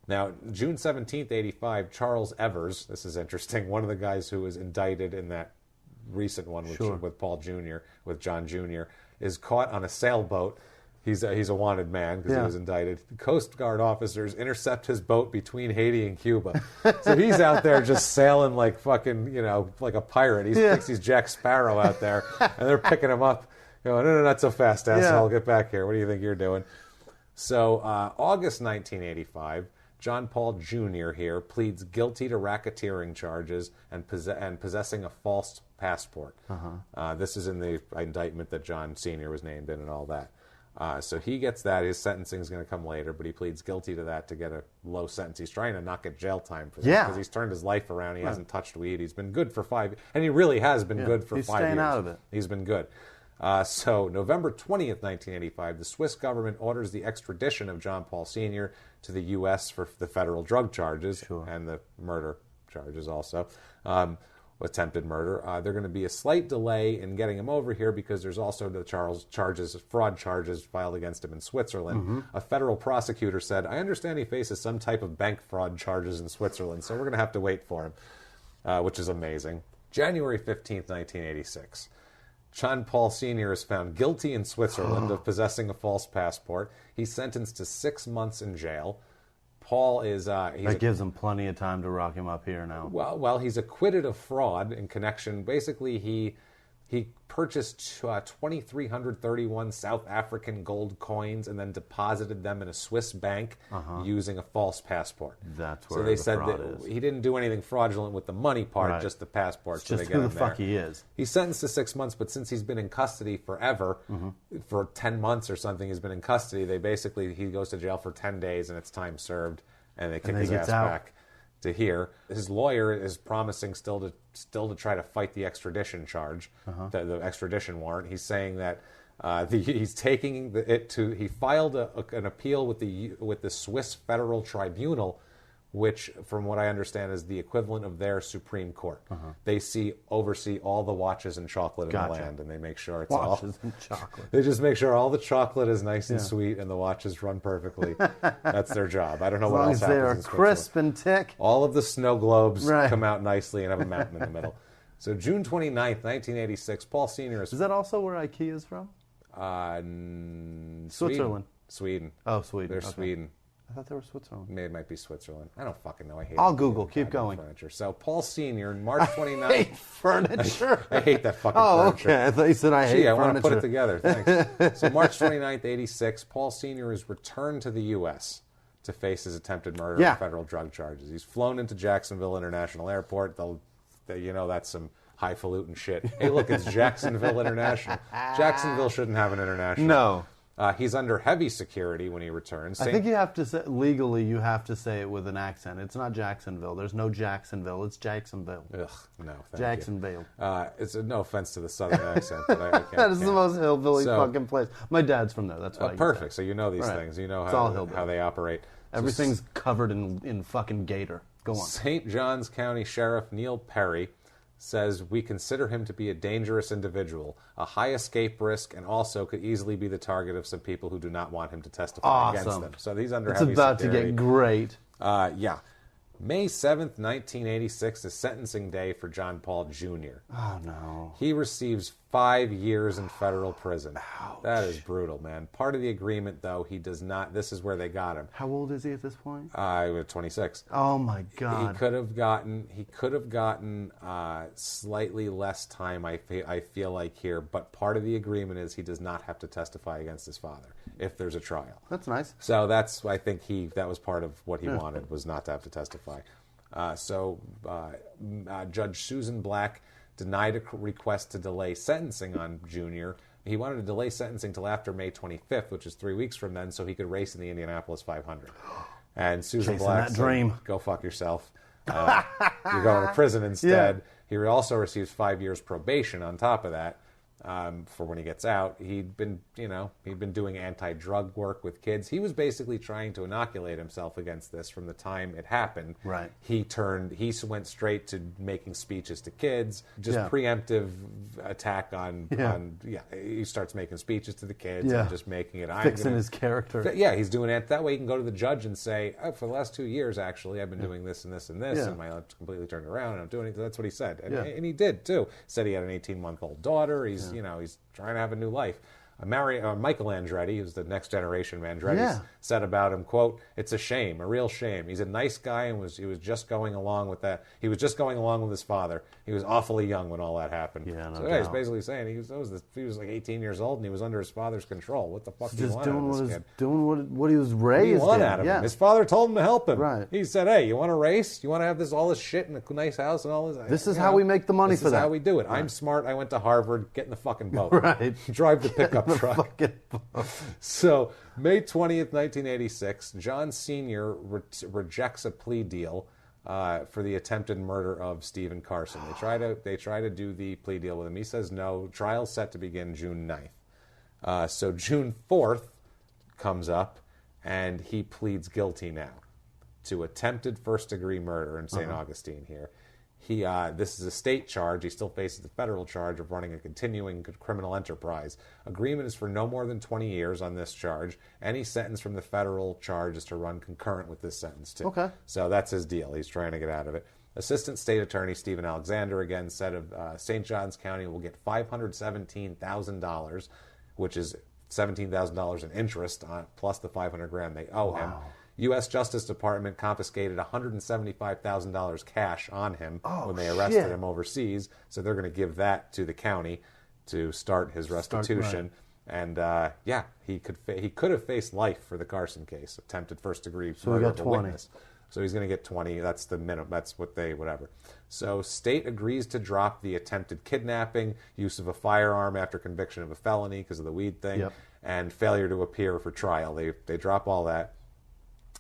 Now, June 17th, '85, Charles Evers. This is interesting. One of the guys who was indicted in that recent one with Paul Jr., with John Jr., is caught on a sailboat. He's a wanted man because he was indicted. Coast Guard officers intercept his boat between Haiti and Cuba. So he's out there just sailing like fucking, like a pirate. He's Jack Sparrow out there, and they're picking him up. No, not so fast, asshole. Get back here. What do you think you're doing? So August 1985, John Paul Jr. here pleads guilty to racketeering charges and possessing a false passport. This is in the indictment that John Sr. was named in and all that. So he gets that. His sentencing is going to come later, but he pleads guilty to that to get a low sentence. He's trying to not get jail time for this because he's turned his life around. He hasn't touched weed. He's been good for 5 years. And he really has been good for 5 years. He's staying out of it. He's been good. So November 20th, 1985, the Swiss government orders the extradition of John Paul Sr. to the U.S. for the federal drug charges and the murder charges also. Attempted murder. There's going to be a slight delay in getting him over here because there's also the fraud charges filed against him in Switzerland. A federal prosecutor said, I understand he faces some type of bank fraud charges in Switzerland, so we're going to have to wait for him, which is amazing. January 15th, 1986. John Paul Sr. is found guilty in Switzerland of possessing a false passport. He's sentenced to 6 months in jail. Paul is... that gives him plenty of time to rock him up here now. Well, he's acquitted of fraud in connection... Basically, he purchased 2,331 South African gold coins and then deposited them in a Swiss bank using a false passport. That's where so they the said fraud that is. He didn't do anything fraudulent with the money part, just the passport. It's so just they get who the him fuck there. he is. He's sentenced to 6 months, but since he's been in custody forever, for 10 months or something, he's been in custody. He goes to jail for 10 days and it's time served, and they kick his ass back to here. His lawyer is promising still to try to fight the extradition charge, the extradition warrant. He's saying that he's taking it to. He filed an appeal with the Swiss Federal Tribunal, which, from what I understand, is the equivalent of their Supreme Court. They oversee all the watches and chocolate in the land, and they make sure it's watches and chocolate. They just make sure all the chocolate is nice and sweet, and the watches run perfectly. That's their job. I don't know what else happens. As long as they are crisp and tick. All of the snow globes come out nicely and have a mountain in the middle. So June 29th, 1986, Paul Sr. Is that also where IKEA is from? Switzerland. Sweden. Oh, Sweden. They're Sweden. I thought they were Switzerland. Maybe it might be Switzerland. I don't fucking know. I'll Google. Keep going. Furniture. So Paul Sr. March 29th. I hate furniture. I hate that fucking furniture. Okay. I thought you said I hate furniture. I want to put it together. Thanks. So March 29th, 86, Paul Sr. is returned to the U.S. to face his attempted murder and federal drug charges. He's flown into Jacksonville International Airport. That's some highfalutin shit. Hey, look, it's Jacksonville International. Jacksonville shouldn't have an international. No. He's under heavy security when he returns. I think you have to say, legally, you have to say it with an accent. It's not Jacksonville. There's no Jacksonville. It's Jacksonville. Ugh, no, thank Jacksonville. you. It's no offense to the southern accent, but I can't. That is the most hillbilly fucking place. My dad's from there. That's why. Perfect. So you know these things. You know how they operate. Everything's covered in fucking gator. Go on. St. Johns County Sheriff Neil Perry says, we consider him to be a dangerous individual, a high escape risk, and also could easily be the target of some people who do not want him to testify against them. So he's under heavy security. It's about to get great. Yeah. May 7th, 1986 is sentencing day for John Paul Jr. Oh, no. He receives 5 years in federal prison. Ouch. That is brutal, man. Part of the agreement, though, he does not... This is where they got him. How old is he at this point? 26. Oh, my God. He could have gotten slightly less time, I feel like, here. But part of the agreement is he does not have to testify against his father if there's a trial. That's nice. So I think that was part of what he wanted, was not to have to testify. Judge Susan Black denied a request to delay sentencing on Junior. He wanted to delay sentencing till after May 25th, which is 3 weeks from then, so he could race in the Indianapolis 500. And Susan Black said, go fuck yourself. You're going to prison instead. Yeah. He also receives 5 years probation on top of that. For when he gets out. He'd been doing anti-drug work with kids. He was basically trying to inoculate himself against this from the time it happened. Right. He went straight to making speeches to kids, just preemptive attack on, he starts making speeches to the kids and just making it. Fixing his character. Yeah, he's doing it. That way he can go to the judge and say, for the last 2 years, actually, I've been doing this and this and this, and my life's completely turned around, and I'm doing it. That's what he said. And he did, too. Said he had an 18-month-old daughter. He's trying to have a new life. Michael Andretti, who's the next generation Andretti, said about him, quote, "It's a shame, a real shame. He's a nice guy and he was just going along with that. He was just going along with his father. He was awfully young when all that happened." Yeah, so he's basically saying he was like 18 years old and he was under his father's control. What the fuck do you want out of this kid? Doing what he was raised in. What do you want out of him? His father told him to help him. Right. He said, "Hey, you want to race? You want to have all this shit in a nice house and all this? This is how we make the money for that. This is how we do it. I'm smart. I went to Harvard. Get in the fucking boat. Right. Drive the pickup truck." So, May 20th, 1986, John Sr. rejects a plea deal for the attempted murder of Stephen Carson. They try to do the plea deal with him. He says no. Trial's set to begin June 9th. So June 4th comes up, and he pleads guilty now to attempted first-degree murder in St. Augustine here. This is a state charge. He still faces the federal charge of running a continuing criminal enterprise. Agreement is for no more than 20 years on this charge. Any sentence from the federal charge is to run concurrent with this sentence, too. Okay. So that's his deal. He's trying to get out of it. Assistant State Attorney Stephen Alexander, again, said of St. Johns County will get $517,000, which is $17,000 in interest plus the $500,000 they owe him. U.S. Justice Department confiscated $175,000 cash on him when they arrested him overseas, so they're going to give that to the county to start his restitution. And he could have faced life for the Carson case, attempted first-degree murder of a witness. So he's going to get 20. That's the minimum. That's whatever. So state agrees to drop the attempted kidnapping, use of a firearm after conviction of a felony because of the weed thing, and failure to appear for trial. They drop all that.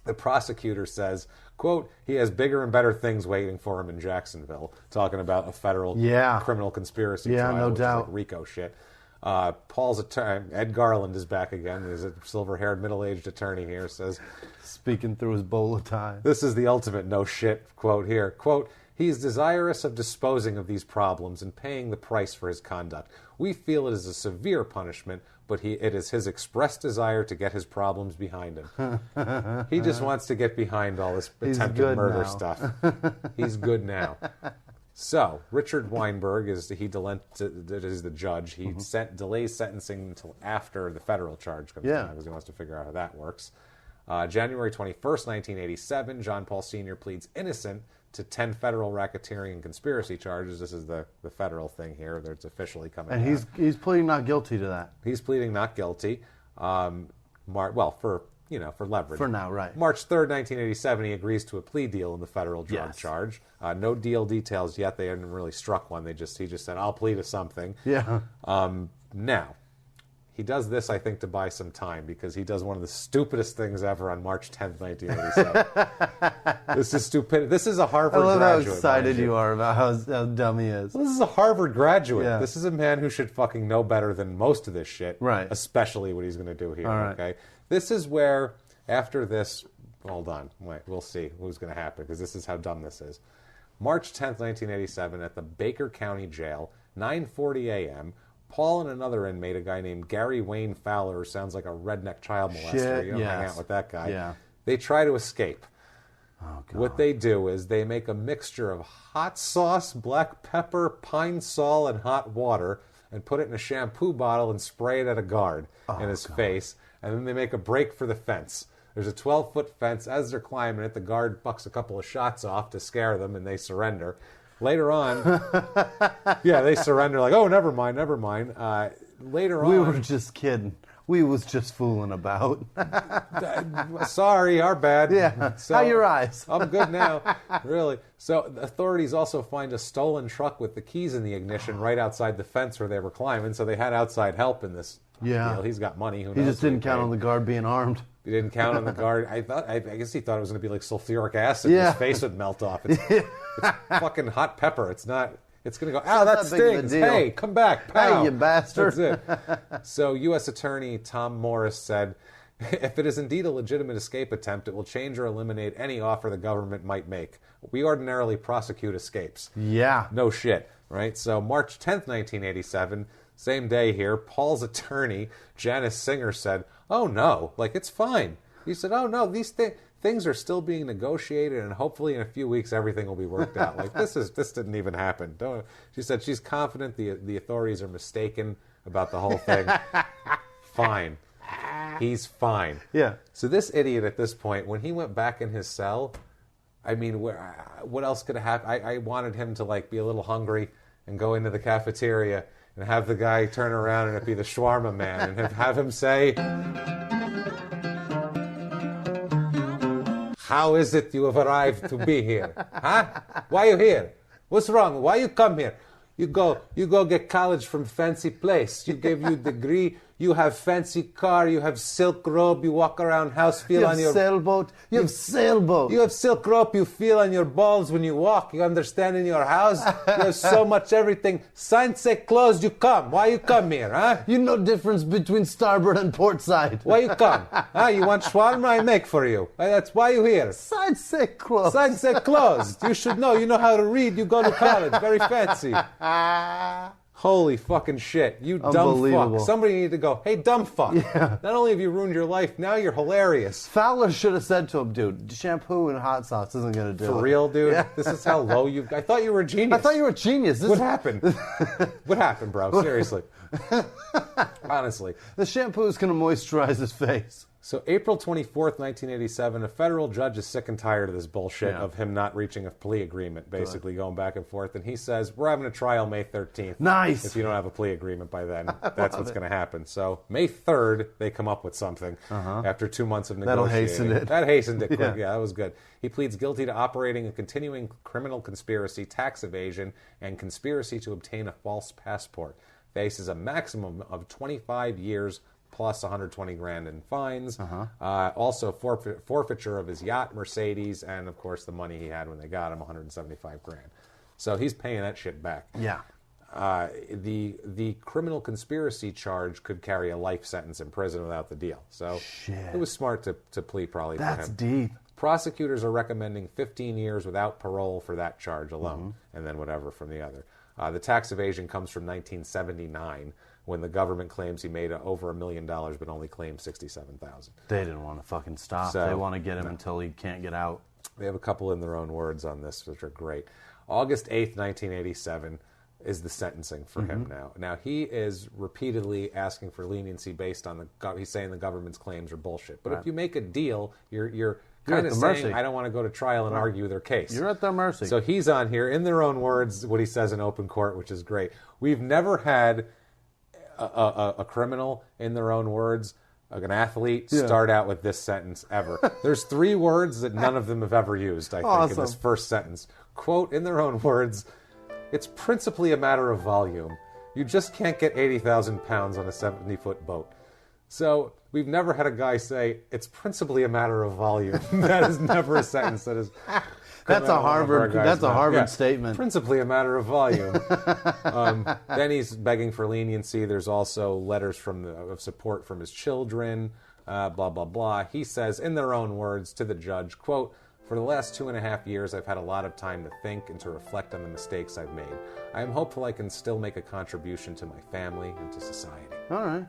The prosecutor says, quote, he has bigger and better things waiting for him in Jacksonville, talking about a federal criminal conspiracy trial, no doubt. Is like RICO shit. Paul's attorney, Ed Garland, is back again. He's a silver-haired, middle-aged attorney here, says... Speaking through his bowl of tie. This is the ultimate no shit quote here. Quote, he is desirous of disposing of these problems and paying the price for his conduct. We feel it is a severe punishment, but it is his expressed desire to get his problems behind him. He just wants to get behind all this attempted murder stuff. He's good now. So, Richard Weinberg is the judge. He delays sentencing until after the federal charge comes down because he wants to figure out how that works. January 21st, 1987, John Paul Sr. pleads innocent to 10 federal racketeering and conspiracy charges. This is the federal thing here. It's officially coming out. And he's pleading not guilty to that. He's pleading not guilty. For for leverage. For now, right. March 3rd, 1987, he agrees to a plea deal in the federal drug charge. No deal details yet. They hadn't really struck one. He just said, I'll plead to something. Yeah. Now, he does this, I think, to buy some time, because he does one of the stupidest things ever on March 10th, 1987. This is stupid. This is a Harvard graduate. I love how excited you are about how dumb he is. This is a Harvard graduate. Yeah. This is a man who should fucking know better than most of this shit. Right. Especially what he's going to do here, right. Okay? This is where, after this... Hold on. Wait, we'll see who's going to happen, because this is how dumb this is. March 10th, 1987, at the Baker County Jail, 9:40 a.m., Paul and another inmate, a guy named Gary Wayne Fowler, who sounds like a redneck child molester. You don't hang out with that guy. Yeah. They try to escape. Oh, God. What they do is they make a mixture of hot sauce, black pepper, pine sol, and hot water, and put it in a shampoo bottle and spray it at a guard in his face. And then they make a break for the fence. There's a 12-foot fence. As they're climbing it, the guard bucks a couple of shots off to scare them, and they surrender. Later on, they surrender like, oh, never mind. Later on... We were just kidding. We was just fooling about. Sorry, our bad. Yeah. So, how your eyes? I'm good now. Really. So the authorities also find a stolen truck with the keys in the ignition right outside the fence where they were climbing, so they had outside help in this deal. He's got money. Who knows? He just didn't count on the guard being armed. He didn't count on the guard. I guess he thought it was going to be like sulfuric acid. His face would melt off. It's fucking hot pepper. It's not. It's going to go, ow, that stings. Hey, come back. Pow. Hey, you bastard. That's it. So U.S. Attorney Tom Morris said, if it is indeed a legitimate escape attempt, it will change or eliminate any offer the government might make. We ordinarily prosecute escapes. Yeah. No shit, right? So March 10th, 1987, same day here, Paul's attorney, Janice Singer, said, oh, no, it's fine. He said, oh, no, these things are still being negotiated, and hopefully in a few weeks everything will be worked out. This didn't even happen. She said she's confident the authorities are mistaken about the whole thing. Fine. He's fine. Yeah. So this idiot at this point, when he went back in his cell, I mean, what else could have happened? I wanted him to be a little hungry and go into the cafeteria and have the guy turn around and it be the shawarma man and have him say, how is it you have arrived to be here? Huh? Why are you here? What's wrong? Why you come here? You go get college from fancy place. You give you degree. You have fancy car. You have silk robe. You walk around house. Feel on your sailboat. You have sailboat. You have silk rope. You feel on your balls when you walk. You understand in your house. You have so much everything. Sign say closed. You come. Why you come here, huh? You know difference between starboard and port side. Why you come? Huh? You want shawarma? I make for you. That's why you here. Sign say closed. Sign say closed. You should know. You know how to read. You go to college. Very fancy. Holy fucking shit. You dumb fuck. Somebody needed to go, hey, dumb fuck. Yeah. Not only have you ruined your life, now you're hilarious. Fowler should have said to him, dude, shampoo and hot sauce isn't going to do it. For real, dude? Yeah. This is how low you've... I thought you were a genius. I thought you were a genius. What happened? What happened, bro? Seriously. Honestly. The shampoo is going to moisturize his face. So April 24th, 1987, a federal judge is sick and tired of this bullshit of him not reaching a plea agreement, basically going back and forth. And he says, we're having a trial May 13th. Nice. If you don't have a plea agreement by then, that's what's going to happen. So May 3rd, they come up with something after 2 months of negotiating. That'll hasten it. That hastened it quick. Yeah, that was good. He pleads guilty to operating a continuing criminal conspiracy, tax evasion, and conspiracy to obtain a false passport. Faces a maximum of 25 years plus 120 grand in fines. Also forfeiture of his yacht, Mercedes, and of course the money he had when they got him, 175 grand. So he's paying that shit back. Yeah. The criminal conspiracy charge could carry a life sentence in prison without the deal. So it was smart to plea probably for him. That's deep. Prosecutors are recommending 15 years without parole for that charge alone, and then whatever from the other. The tax evasion comes from 1979, when the government claims he made over $1 million, but only claimed $67,000. They didn't want to fucking stop. So, they want to get him until he can't get out. They have a couple in their own words on this, which are great. August 8th, 1987 is the sentencing for him now. Now, he is repeatedly asking for leniency based on he's saying the government's claims are bullshit. But if you make a deal, you're kind of saying, mercy. I don't want to go to trial and argue their case. You're at their mercy. So he's on here, in their own words, what he says in open court, which is great. We've never had a criminal, in their own words, an athlete start out with this sentence ever. There's 3 words that none of them have ever used, I think, in this first sentence. Quote, in their own words, "It's principally a matter of volume. You just can't get 80,000 pounds on a 70-foot boat." So we've never had a guy say, "It's principally a matter of volume." That is never a sentence that is... That's a Harvard statement. Principally a matter of volume. Then he's begging for leniency. There's also letters of support from his children, blah, blah, blah. He says, in their own words to the judge, quote, "For the last 2.5 years, I've had a lot of time to think and to reflect on the mistakes I've made. I am hopeful I can still make a contribution to my family and to society." All right.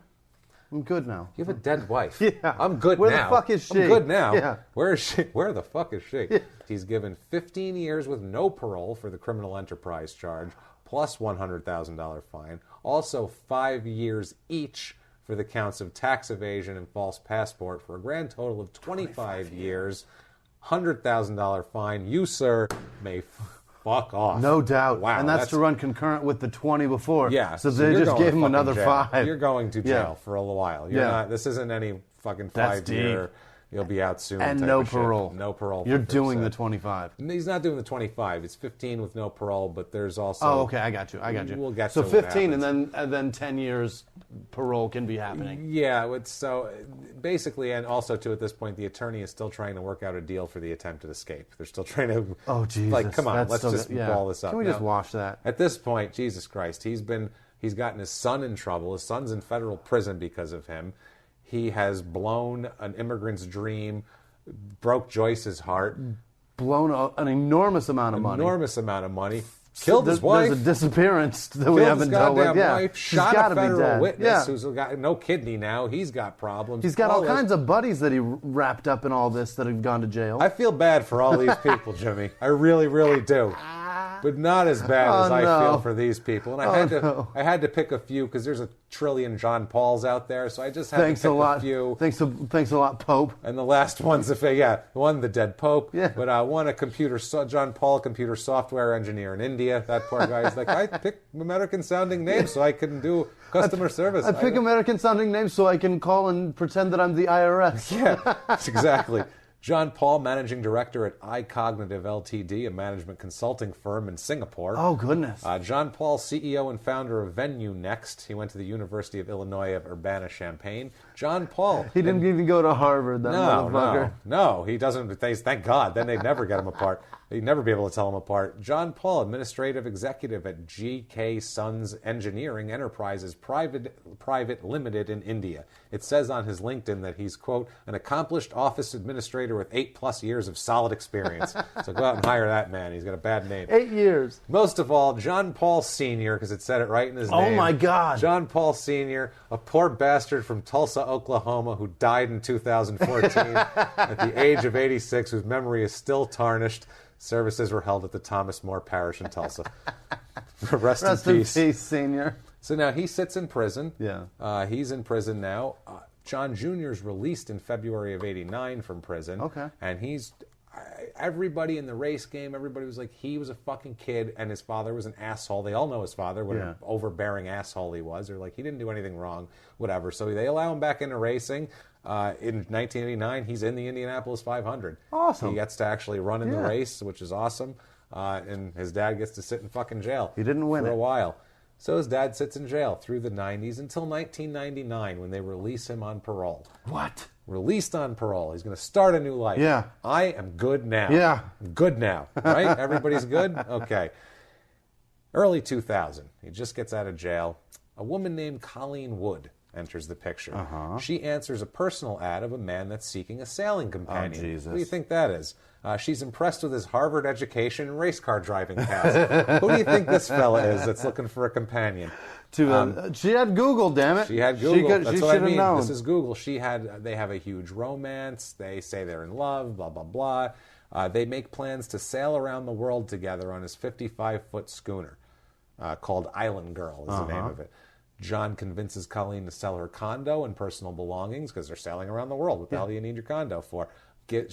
I'm good now. You have a dead wife. Yeah. I'm good Where now. Where the fuck is she? I'm good now. Yeah. Where is she? Where the fuck is she? Yeah. He's given 15 years with no parole for the criminal enterprise charge, plus $100,000 fine. Also 5 years each for the counts of tax evasion and false passport, for a grand total of 25 years, $100,000 fine. You, sir, may fuck off. No doubt. Wow. And that's to run concurrent with the 20 before. Yeah. So they just gave him another jail. 5. You're going to jail for a little while. You're not. This isn't any fucking 5-year. You'll be out soon. And no parole. No parole. You're doing the 25. He's not doing the 25. It's 15 with no parole, but there's also... Oh, okay. I got you. We'll get so to 15 and then 10 years parole can be happening. Yeah. So basically, and also too, at this point, the attorney is still trying to work out a deal for the attempted escape. They're still trying to... Oh, Jesus. Like, come on, let's just ball this up. Can we just wash that? At this point, Jesus Christ, he's gotten his son in trouble. His son's in federal prison because of him. He has blown an immigrant's dream, broke Joyce's heart. Blown an enormous amount of money. Killed his wife. There's a disappearance that we haven't dealt with. Yeah. Wife, shot a federal witness who's got no kidney now. He's got problems. He's got all kinds of buddies that he wrapped up in all this that have gone to jail. I feel bad for all these people, Jimmy. I really, really do. But not as bad as I feel for these people. And I had to pick a few because there's a trillion John Pauls out there, so I just had to pick a few. Thanks a lot, Pope. And the last one's one the dead Pope. Yeah. But one John Paul, computer software engineer in India. That poor guy's like, I pick American sounding names so I can do customer service. I pick American sounding names so I can call and pretend that I'm the IRS. Yeah, exactly. John Paul, managing director at iCognitive Ltd., a management consulting firm in Singapore. Oh, goodness. John Paul, CEO and founder of Venue Next. He went to the University of Illinois at Urbana-Champaign. John Paul. He didn't even go to Harvard, that motherfucker. No, he doesn't. Thank God. Then they'd never get him apart. They'd never be able to tell him apart. John Paul, administrative executive at GK Sons Engineering Enterprises Private Limited in India. It says on his LinkedIn that he's, quote, an accomplished office administrator with 8+ years of solid experience. So go out and hire that man. He's got a bad name. 8 years. Most of all, John Paul Sr., because it said it right in his name. Oh, my God. John Paul Sr., a poor bastard from Tulsa, Oklahoma, who died in 2014 at the age of 86, whose memory is still tarnished. Services were held at the Thomas More Parish in Tulsa. Rest in peace, Senior. So now he sits in prison. Yeah. He's in prison now. John Jr. is released in February of '89 from prison. Okay. And everybody in the race game, everybody was like, he was a fucking kid and his father was an asshole. They all know his father, what an overbearing asshole he was. They're like, he didn't do anything wrong, whatever. So they allow him back into racing. In 1989, he's in the Indianapolis 500. Awesome. He gets to actually run in the race, which is awesome. And his dad gets to sit in fucking jail. He didn't win for a while. So his dad sits in jail through the 90s until 1999 when they release him on parole. What? Released on parole. He's going to start a new life. Yeah. I am good now. Yeah. I'm good now. Right? Everybody's good? Okay. Early 2000. He just gets out of jail. A woman named Colleen Wood enters the picture. Uh-huh. She answers a personal ad of a man that's seeking a sailing companion. Oh, Jesus. What do you think that is? She's impressed with his Harvard education and race car driving past. Who do you think this fella is that's looking for a companion? She had Google, damn it. She had Google. That's what I mean. Known. This is Google. They have a huge romance. They say they're in love, blah, blah, blah. They make plans to sail around the world together on his 55-foot schooner called Island Girl is the name of it. John convinces Colleen to sell her condo and personal belongings because they're sailing around the world. What the hell do you need your condo for?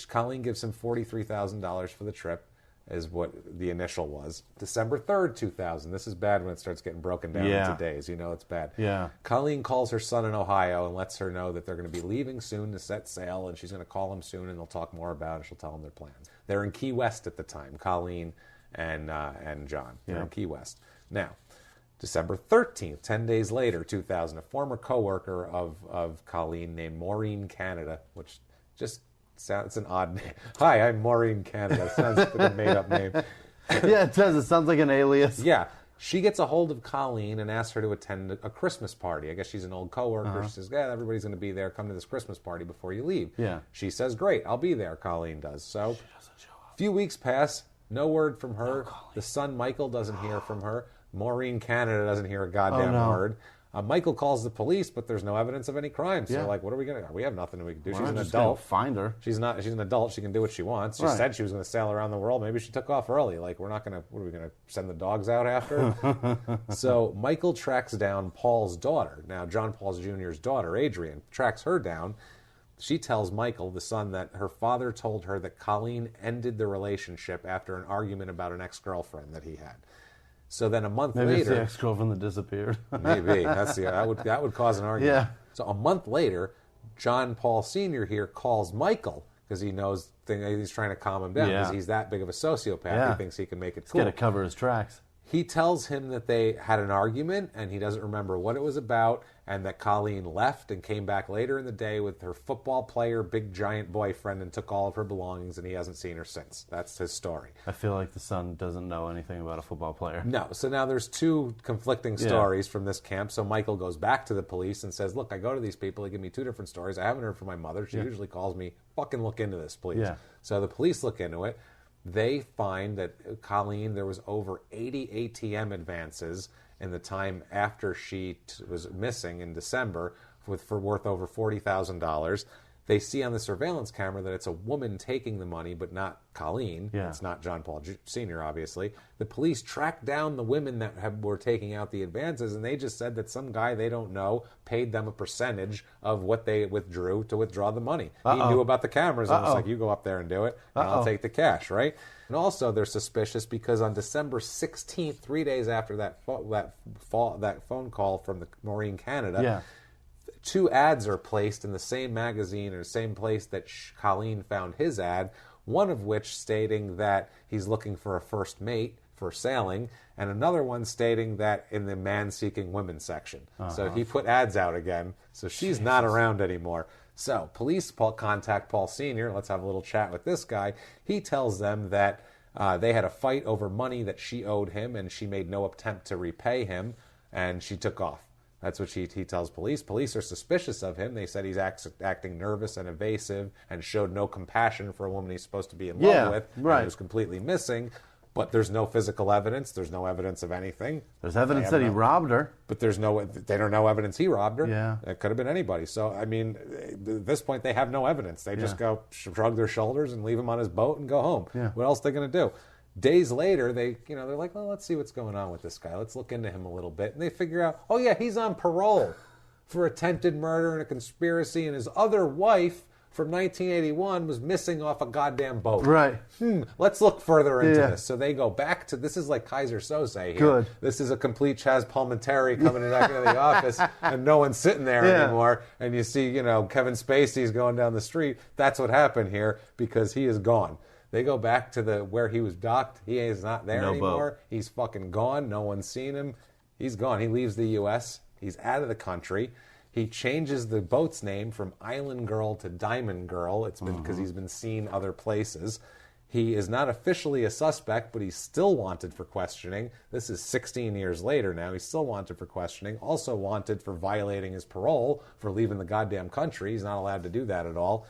Colleen gives him $43,000 for the trip. is what the initial was. December 3rd, 2000. This is bad when it starts getting broken down into days. You know it's bad. Yeah. Colleen calls her son in Ohio and lets her know that they're going to be leaving soon to set sail, and she's going to call him soon, and they'll talk more about it. She'll tell him their plans. They're in Key West at the time, Colleen and John. They're in Key West. Now, December 13th, 10 days later, 2000, a former coworker of Colleen named Maureen Canada, which just sounds, it's an odd name. Hi, I'm Maureen Canada. Sounds like a made-up name. Yeah, it does. It sounds like an alias. Yeah. She gets a hold of Colleen and asks her to attend a Christmas party. I guess she's an old coworker. She says, yeah, everybody's going to be there. Come to this Christmas party before you leave. Yeah. She says, great, I'll be there, Colleen does. So a few weeks pass, no word from her. The son, Michael, doesn't hear from her. Maureen Canada doesn't hear a goddamn word. Michael calls the police, but there's no evidence of any crime. So, like, what are we going to do? We have nothing we can do. She's an adult. Find her. She's an adult. She can do what she wants. She said she was going to sail around the world. Maybe she took off early. Like, we're not going to, what are we going to send the dogs out after her? So Michael tracks down Paul's daughter. Now, John Paul Jr.'s daughter, Adrian, tracks her down. She tells Michael, the son, that her father told her that Colleen ended the relationship after an argument about an ex-girlfriend that he had. So then a month Maybe later, it's the ex-girlfriend that disappeared. maybe that would cause an argument. Yeah. So a month later, John Paul Sr. here calls Michael because he knows he's trying to calm him down because he's that big of a sociopath. He thinks he can make it cool. He's got to cover his tracks. He tells him that they had an argument and he doesn't remember what it was about, and that Colleen left and came back later in the day with her football player, big giant boyfriend, and took all of her belongings, and he hasn't seen her since. That's his story. I feel like the son doesn't know anything about a football player. No. So now there's two conflicting stories from this camp. So Michael goes back to the police and says, look, I go to these people. They give me two different stories. I haven't heard from my mother. She usually calls me. Fucking look into this, please. Yeah. So the police look into it. They find that Colleen, there was over 80 ATM advances in the time after she was missing in December for worth over $40,000. They see on the surveillance camera that it's a woman taking the money, but not Colleen. Yeah. It's not John Paul Sr., obviously. The police tracked down the women that were taking out the advances, and they just said that some guy they don't know paid them a percentage of what they withdrew to withdraw the money. He knew about the cameras, and was like, you go up there and do it, and I'll take the cash, right? And also, they're suspicious because on December 16th, 3 days after that phone call from the Maureen Canada, two ads are placed in the same magazine or the same place that Colleen found his ad, one of which stating that he's looking for a first mate for sailing, and another one stating that in the man-seeking women section. So he put ads out again, so she's not around anymore. So police contact Paul Sr. Let's have a little chat with this guy. He tells them that they had a fight over money that she owed him, and she made no attempt to repay him, and she took off. That's what he tells police. Police are suspicious of him. They said he's acting nervous and evasive and showed no compassion for a woman he's supposed to be in love with. Right. And was completely missing. But there's no physical evidence. There's no evidence of anything. There's evidence that he robbed her. But they don't know evidence he robbed her. Yeah. It could have been anybody. So, I mean, at this point, they have no evidence. They just go shrug their shoulders and leave him on his boat and go home. Yeah. What else are they going to do? Days later, they're like, well, let's see what's going on with this guy. Let's look into him a little bit. And they figure out, oh, yeah, he's on parole for attempted murder and a conspiracy, and his other wife from 1981 was missing off a goddamn boat. Right. Let's look further into this. So they go back to, this is like Kaiser Soze here. Good. This is a complete Chaz Palminteri coming back into the office, and no one's sitting there anymore. And you see, Kevin Spacey's going down the street. That's what happened here because he is gone. They go back to where he was docked. He is not there anymore. Boat. He's fucking gone. No one's seen him. He's gone. He leaves the U.S. He's out of the country. He changes the boat's name from Island Girl to Diamond Girl. It's been because he's been seen other places. He is not officially a suspect, but he's still wanted for questioning. This is 16 years later now. He's still wanted for questioning. Also wanted for violating his parole, for leaving the goddamn country. He's not allowed to do that at all.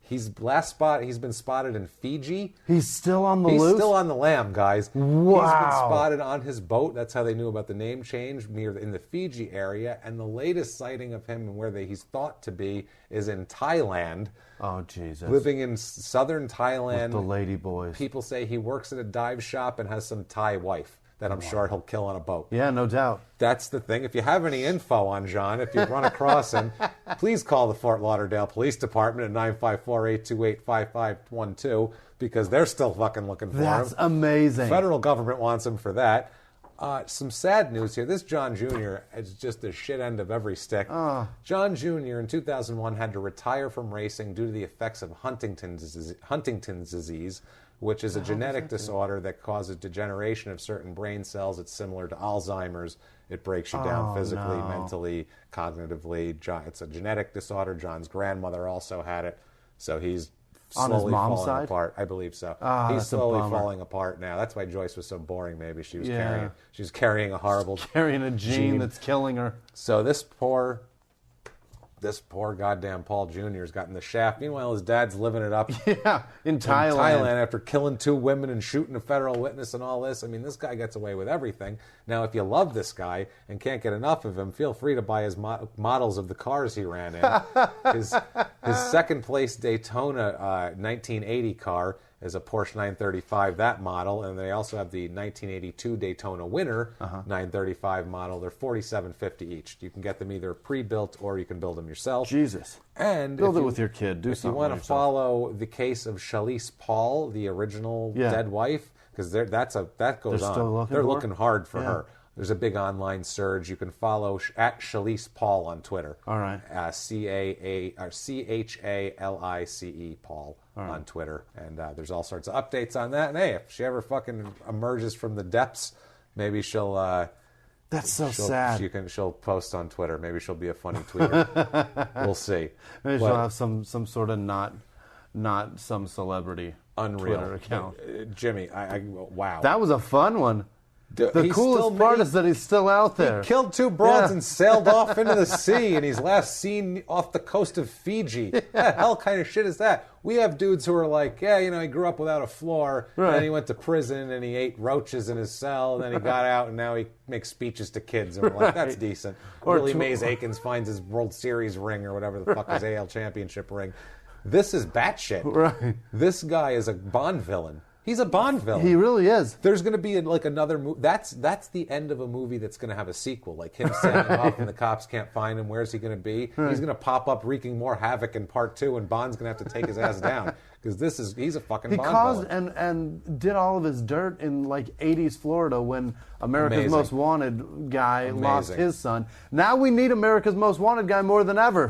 He's been spotted in Fiji. He's still on the loose? He's still on the lam, guys. Wow. He's been spotted on his boat. That's how they knew about the name change in the Fiji area. And the latest sighting of him and where he's thought to be is in Thailand. Oh, Jesus. Living in southern Thailand. With the lady boys. People say he works at a dive shop and has some Thai wife. that I'm sure he'll kill on a boat. Yeah, no doubt. That's the thing. If you have any info on John, if you run across him, please call the Fort Lauderdale Police Department at 954-828-5512 because they're still fucking looking for him. That's amazing. Federal government wants him for that. Some sad news here. This John Jr. is just the shit end of every stick. John Jr. in 2001 had to retire from racing due to the effects of Huntington's disease, which is a genetic disorder that causes degeneration of certain brain cells. It's similar to Alzheimer's. It breaks you down physically, mentally, cognitively. It's a genetic disorder. John's grandmother also had it, so he's slowly falling apart. I believe so. He's slowly falling apart now. That's why Joyce was so boring. Maybe she was carrying a horrible carrying a gene that's killing her. So this poor goddamn Paul Jr. has gotten the shaft. Meanwhile, his dad's living it up. In Thailand after killing 2 women and shooting a federal witness and all this. I mean, this guy gets away with everything. Now, if you love this guy and can't get enough of him, feel free to buy his models of the cars he ran in. His second place Daytona 1980 car is a Porsche 935, that model, and they also have the 1982 Daytona Winner 935 model. They're $47.50 each. You can get them either pre-built or you can build them yourself. Jesus. And build it with your kid. Do something. If you want to follow the case of Shalise Paul, the original dead wife, because that goes on. They're looking hard for her. There's a big online surge. You can follow at Shalise Paul on Twitter. All right. CHALICE Paul on Twitter. And there's all sorts of updates on that. And hey, if she ever fucking emerges from the depths, maybe she'll... That's so sad. She'll post on Twitter. Maybe she'll be a funny tweeter. We'll see. Maybe she'll have some sort of not some celebrity unreal Twitter account. Jimmy, wow. That was a fun one. The coolest part is that he's still out there. He killed 2 broads and sailed off into the sea, and he's last seen off the coast of Fiji. What the hell kind of shit is that? We have dudes who are like, he grew up without a floor, and then he went to prison, and he ate roaches in his cell, and then he got out, and now he makes speeches to kids, and we're like, that's decent. Or Willie Mays Aikens finds his World Series ring, or whatever the fuck his AL championship ring. This is batshit. Right. This guy is a Bond villain. He's a Bond villain. He really is. There's going to be another movie. That's the end of a movie that's going to have a sequel. Like him sailing off and the cops can't find him. Where's he going to be? Right. He's going to pop up wreaking more havoc in part 2, and Bond's going to have to take his ass down because he's a fucking Bond villain. and did all of his dirt in like 80s Florida when America's Most Wanted guy lost his son. Now we need America's Most Wanted guy more than ever.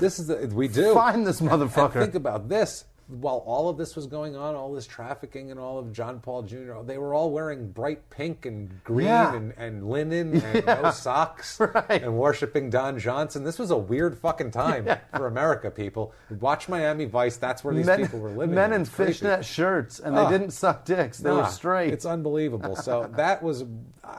We do. Find this motherfucker. And think about this. While all of this was going on, all this trafficking and all of John Paul Jr., they were all wearing bright pink and green and linen and no socks and worshiping Don Johnson. This was a weird fucking time for America, people. Watch Miami Vice. That's where these people were living. Men in fishnet shirts, and they didn't suck dicks. They were straight. It's unbelievable. So that was,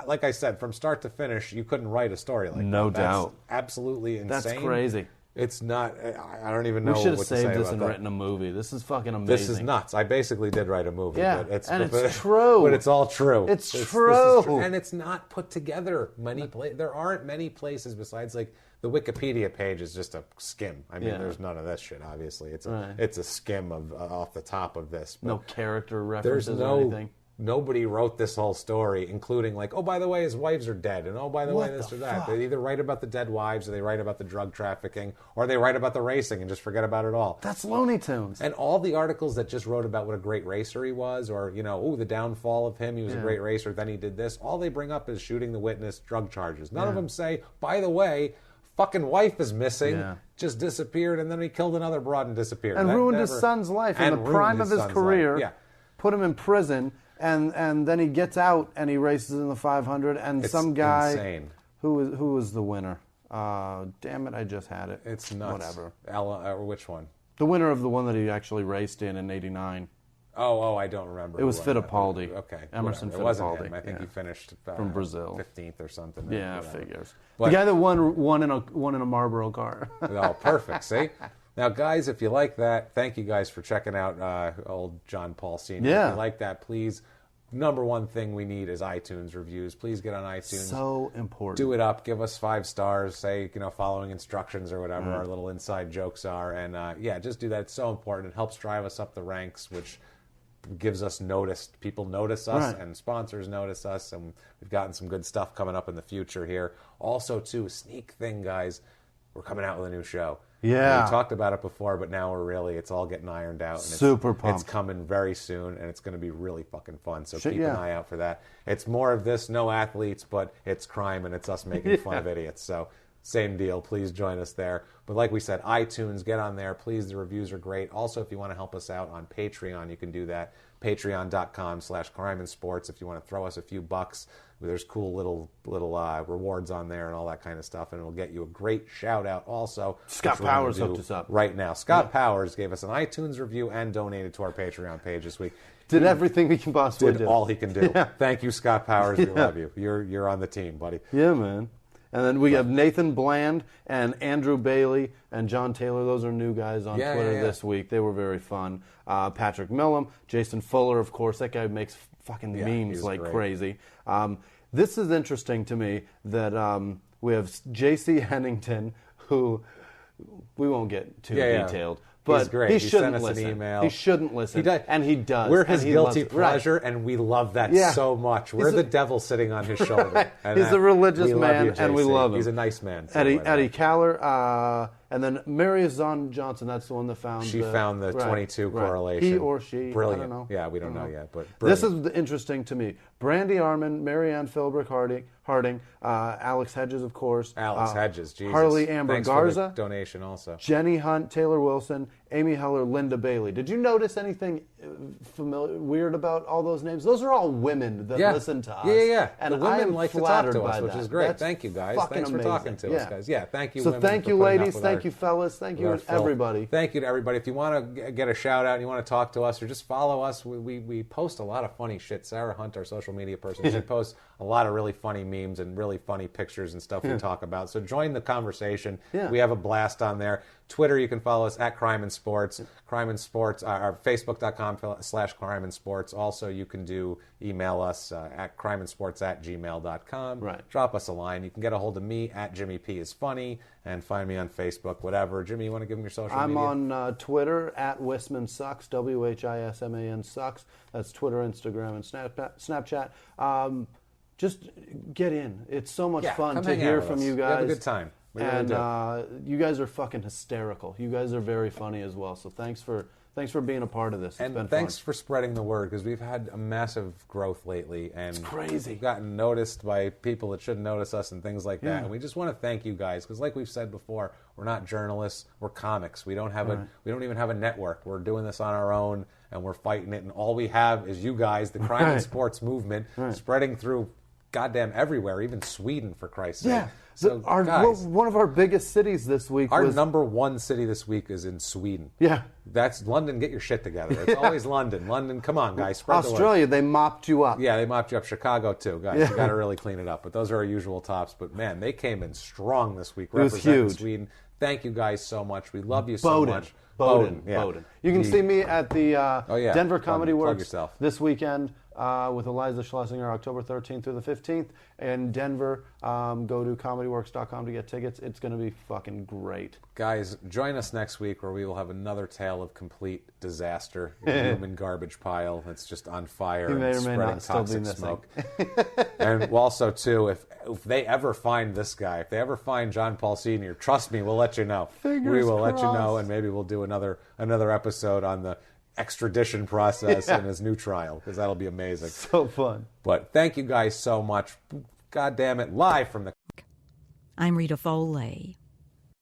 like I said, from start to finish, you couldn't write a story like that. No doubt. Absolutely insane. That's crazy. It's not. I don't even know what to say about that. We should have saved this and written a movie. This is fucking amazing. This is nuts. I basically did write a movie. Yeah, and it's true. But it's all true. It's true. And it's not put together. There aren't many places besides like the Wikipedia page is just a skim. I mean, there's none of this shit. Obviously, it's a skim of off the top of this. No character references or anything. Nobody wrote this whole story, including like, oh, by the way, his wives are dead, and oh, by the way, this or that. They either write about the dead wives, or they write about the drug trafficking, or they write about the racing and just forget about it all. That's Looney Tunes. And all the articles that just wrote about what a great racer he was, or the downfall of him, he was a great racer, then he did this. All they bring up is shooting the witness, drug charges. None of them say, by the way, fucking wife is missing, just disappeared, and then he killed another broad and disappeared. And ruined his son's life in the prime of his career. Put him in prison. And then he gets out and he races in the 500 and it's some guy insane. who was the winner. Damn it, I just had it. It's nuts. Whatever. Which one? The winner of the one that he actually raced in '89. Oh, I don't remember. It was Fittipaldi. Okay, Emerson Fittipaldi. It wasn't him. I think he finished from Brazil, 15th or something. Yeah, figures. But, the guy that won in a Marlboro car. Oh, perfect. See. Now, guys, if you like that, thank you guys for checking out old John Paul Sr. Yeah. If you like that, please, number one thing we need is iTunes reviews. Please get on iTunes. So important. Do it up. Give us 5 stars. Say, following instructions or whatever our little inside jokes are. And, just do that. It's so important. It helps drive us up the ranks, which gives us notice. People notice us, and sponsors notice us, and we've gotten some good stuff coming up in the future here. Also, too, sneak thing, guys, we're coming out with a new show. Yeah. We talked about it before, but now it's all getting ironed out. And Super pumped. It's coming very soon, and it's going to be really fucking fun. So keep an eye out for that. It's more of this, no athletes, but it's crime, and it's us making fun of idiots. So same deal. Please join us there. But like we said, iTunes, get on there. Please, the reviews are great. Also, if you want to help us out on Patreon, you can do that. Patreon.com/crimeandsports. If you want to throw us a few bucks, there's cool little rewards on there and all that kind of stuff, and it'll get you a great shout out. Also, Scott Powers hooked us up right now. Scott Powers gave us an iTunes review and donated to our Patreon page this week. Did everything we can possibly do. Did all he can do. Yeah. Thank you, Scott Powers. We love you. You're on the team, buddy. Yeah, man. And then we have Nathan Bland and Andrew Bailey and John Taylor. Those are new guys on Twitter this week. They were very fun. Patrick Millam, Jason Fuller, of course. That guy makes fucking memes like crazy. This is interesting to me that we have J.C. Hennington, who we won't get too detailed. But he's great. He shouldn't sent us listen. An email. He shouldn't listen. He does. And he does. We're his guilty pleasure, pleasure, and we love that so much. We're the devil sitting on his shoulder. And he's a religious man, you, and we love him. He's a nice man. Eddie Caller, and then Mary Zahn Johnson, that's the one that found She found the 22 correlation. He or she. Brilliant. I don't know. Yeah, we don't know yet, but brilliant. This is interesting to me. Brandy Arman, Marianne Philbrick Harding, Alex Hedges, of course. Alex Hedges, Jesus. Harley Amber Thanks Garza. For the donation also. Jenny Hunt, Taylor Wilson, Amy Heller, Linda Bailey. Did you notice anything weird about all those names? Those are all women that listen to us. Yeah. And the women like to talk to us, which is great. That's thank you, guys. Thanks for amazing. talking to us, guys. Yeah, thank you, so women. Thank you, ladies. Thank you, fellas. Thank you, everybody. Thank you to everybody. If you want to get a shout out and you want to talk to us or just follow us, we post a lot of funny shit. Sarah Hunt, our social media person, she posts a lot of really funny memes and really funny pictures and stuff we talk about. So join the conversation. We have a blast on there. Twitter, you can follow us at Crime and Sports. Crime and Sports, our Facebook.com/Crime and Sports. Also, you can email us at crimeandsports@gmail.com. Right. Drop us a line. You can get a hold of me at Jimmy P is Funny and find me on Facebook, whatever. Jimmy, you want to give them your social media? I'm on Twitter at Wisman Sucks, WHISMAN Sucks. That's Twitter, Instagram, and Snapchat. Just get in. It's so much fun to hear from you guys. We have a good time. And you guys are fucking hysterical. You guys are very funny as well. So thanks for being a part of this. It's been thanks fun. for spreading the word, because we've had a massive growth lately, and it's crazy. We've gotten noticed by people that shouldn't notice us and things like that. And we just want to thank you guys, because like we've said before, we're not journalists. We're comics. We don't have we don't even have a network. We're doing this on our own, and we're fighting it. And all we have is you guys, the crime and sports movement, spreading through goddamn everywhere, even Sweden, for Christ's sake. Yeah. So, one of our biggest cities this week was... number one city this week is in Sweden. Yeah. That's London. Get your shit together. It's always London. London, come on, guys. Spread the word. Australia, they mopped you up. Yeah, they mopped you up. Chicago, too. Guys, you got to really clean it up. But those are our usual tops. But, man, they came in strong this week. It was huge. Sweden. Thank you guys so much. We love you so much. Bowden. You can see me at the Denver Comedy Works this weekend with Eliza Schlesinger, October 13th through the 15th. In Denver, go to comedyworks.com to get tickets. It's going to be fucking great. Guys, join us next week where we will have another tale of complete disaster. A human garbage pile that's just on fire and spreading toxic smoke. And also, too, if they ever find this guy, if they ever find John Paul Sr., trust me, we'll let you know. We will let you know, and maybe we'll do another episode on the extradition process in his new trial, because that'll be amazing. So fun. But thank you guys so much. God damn it, live from the... I'm Rita Foley.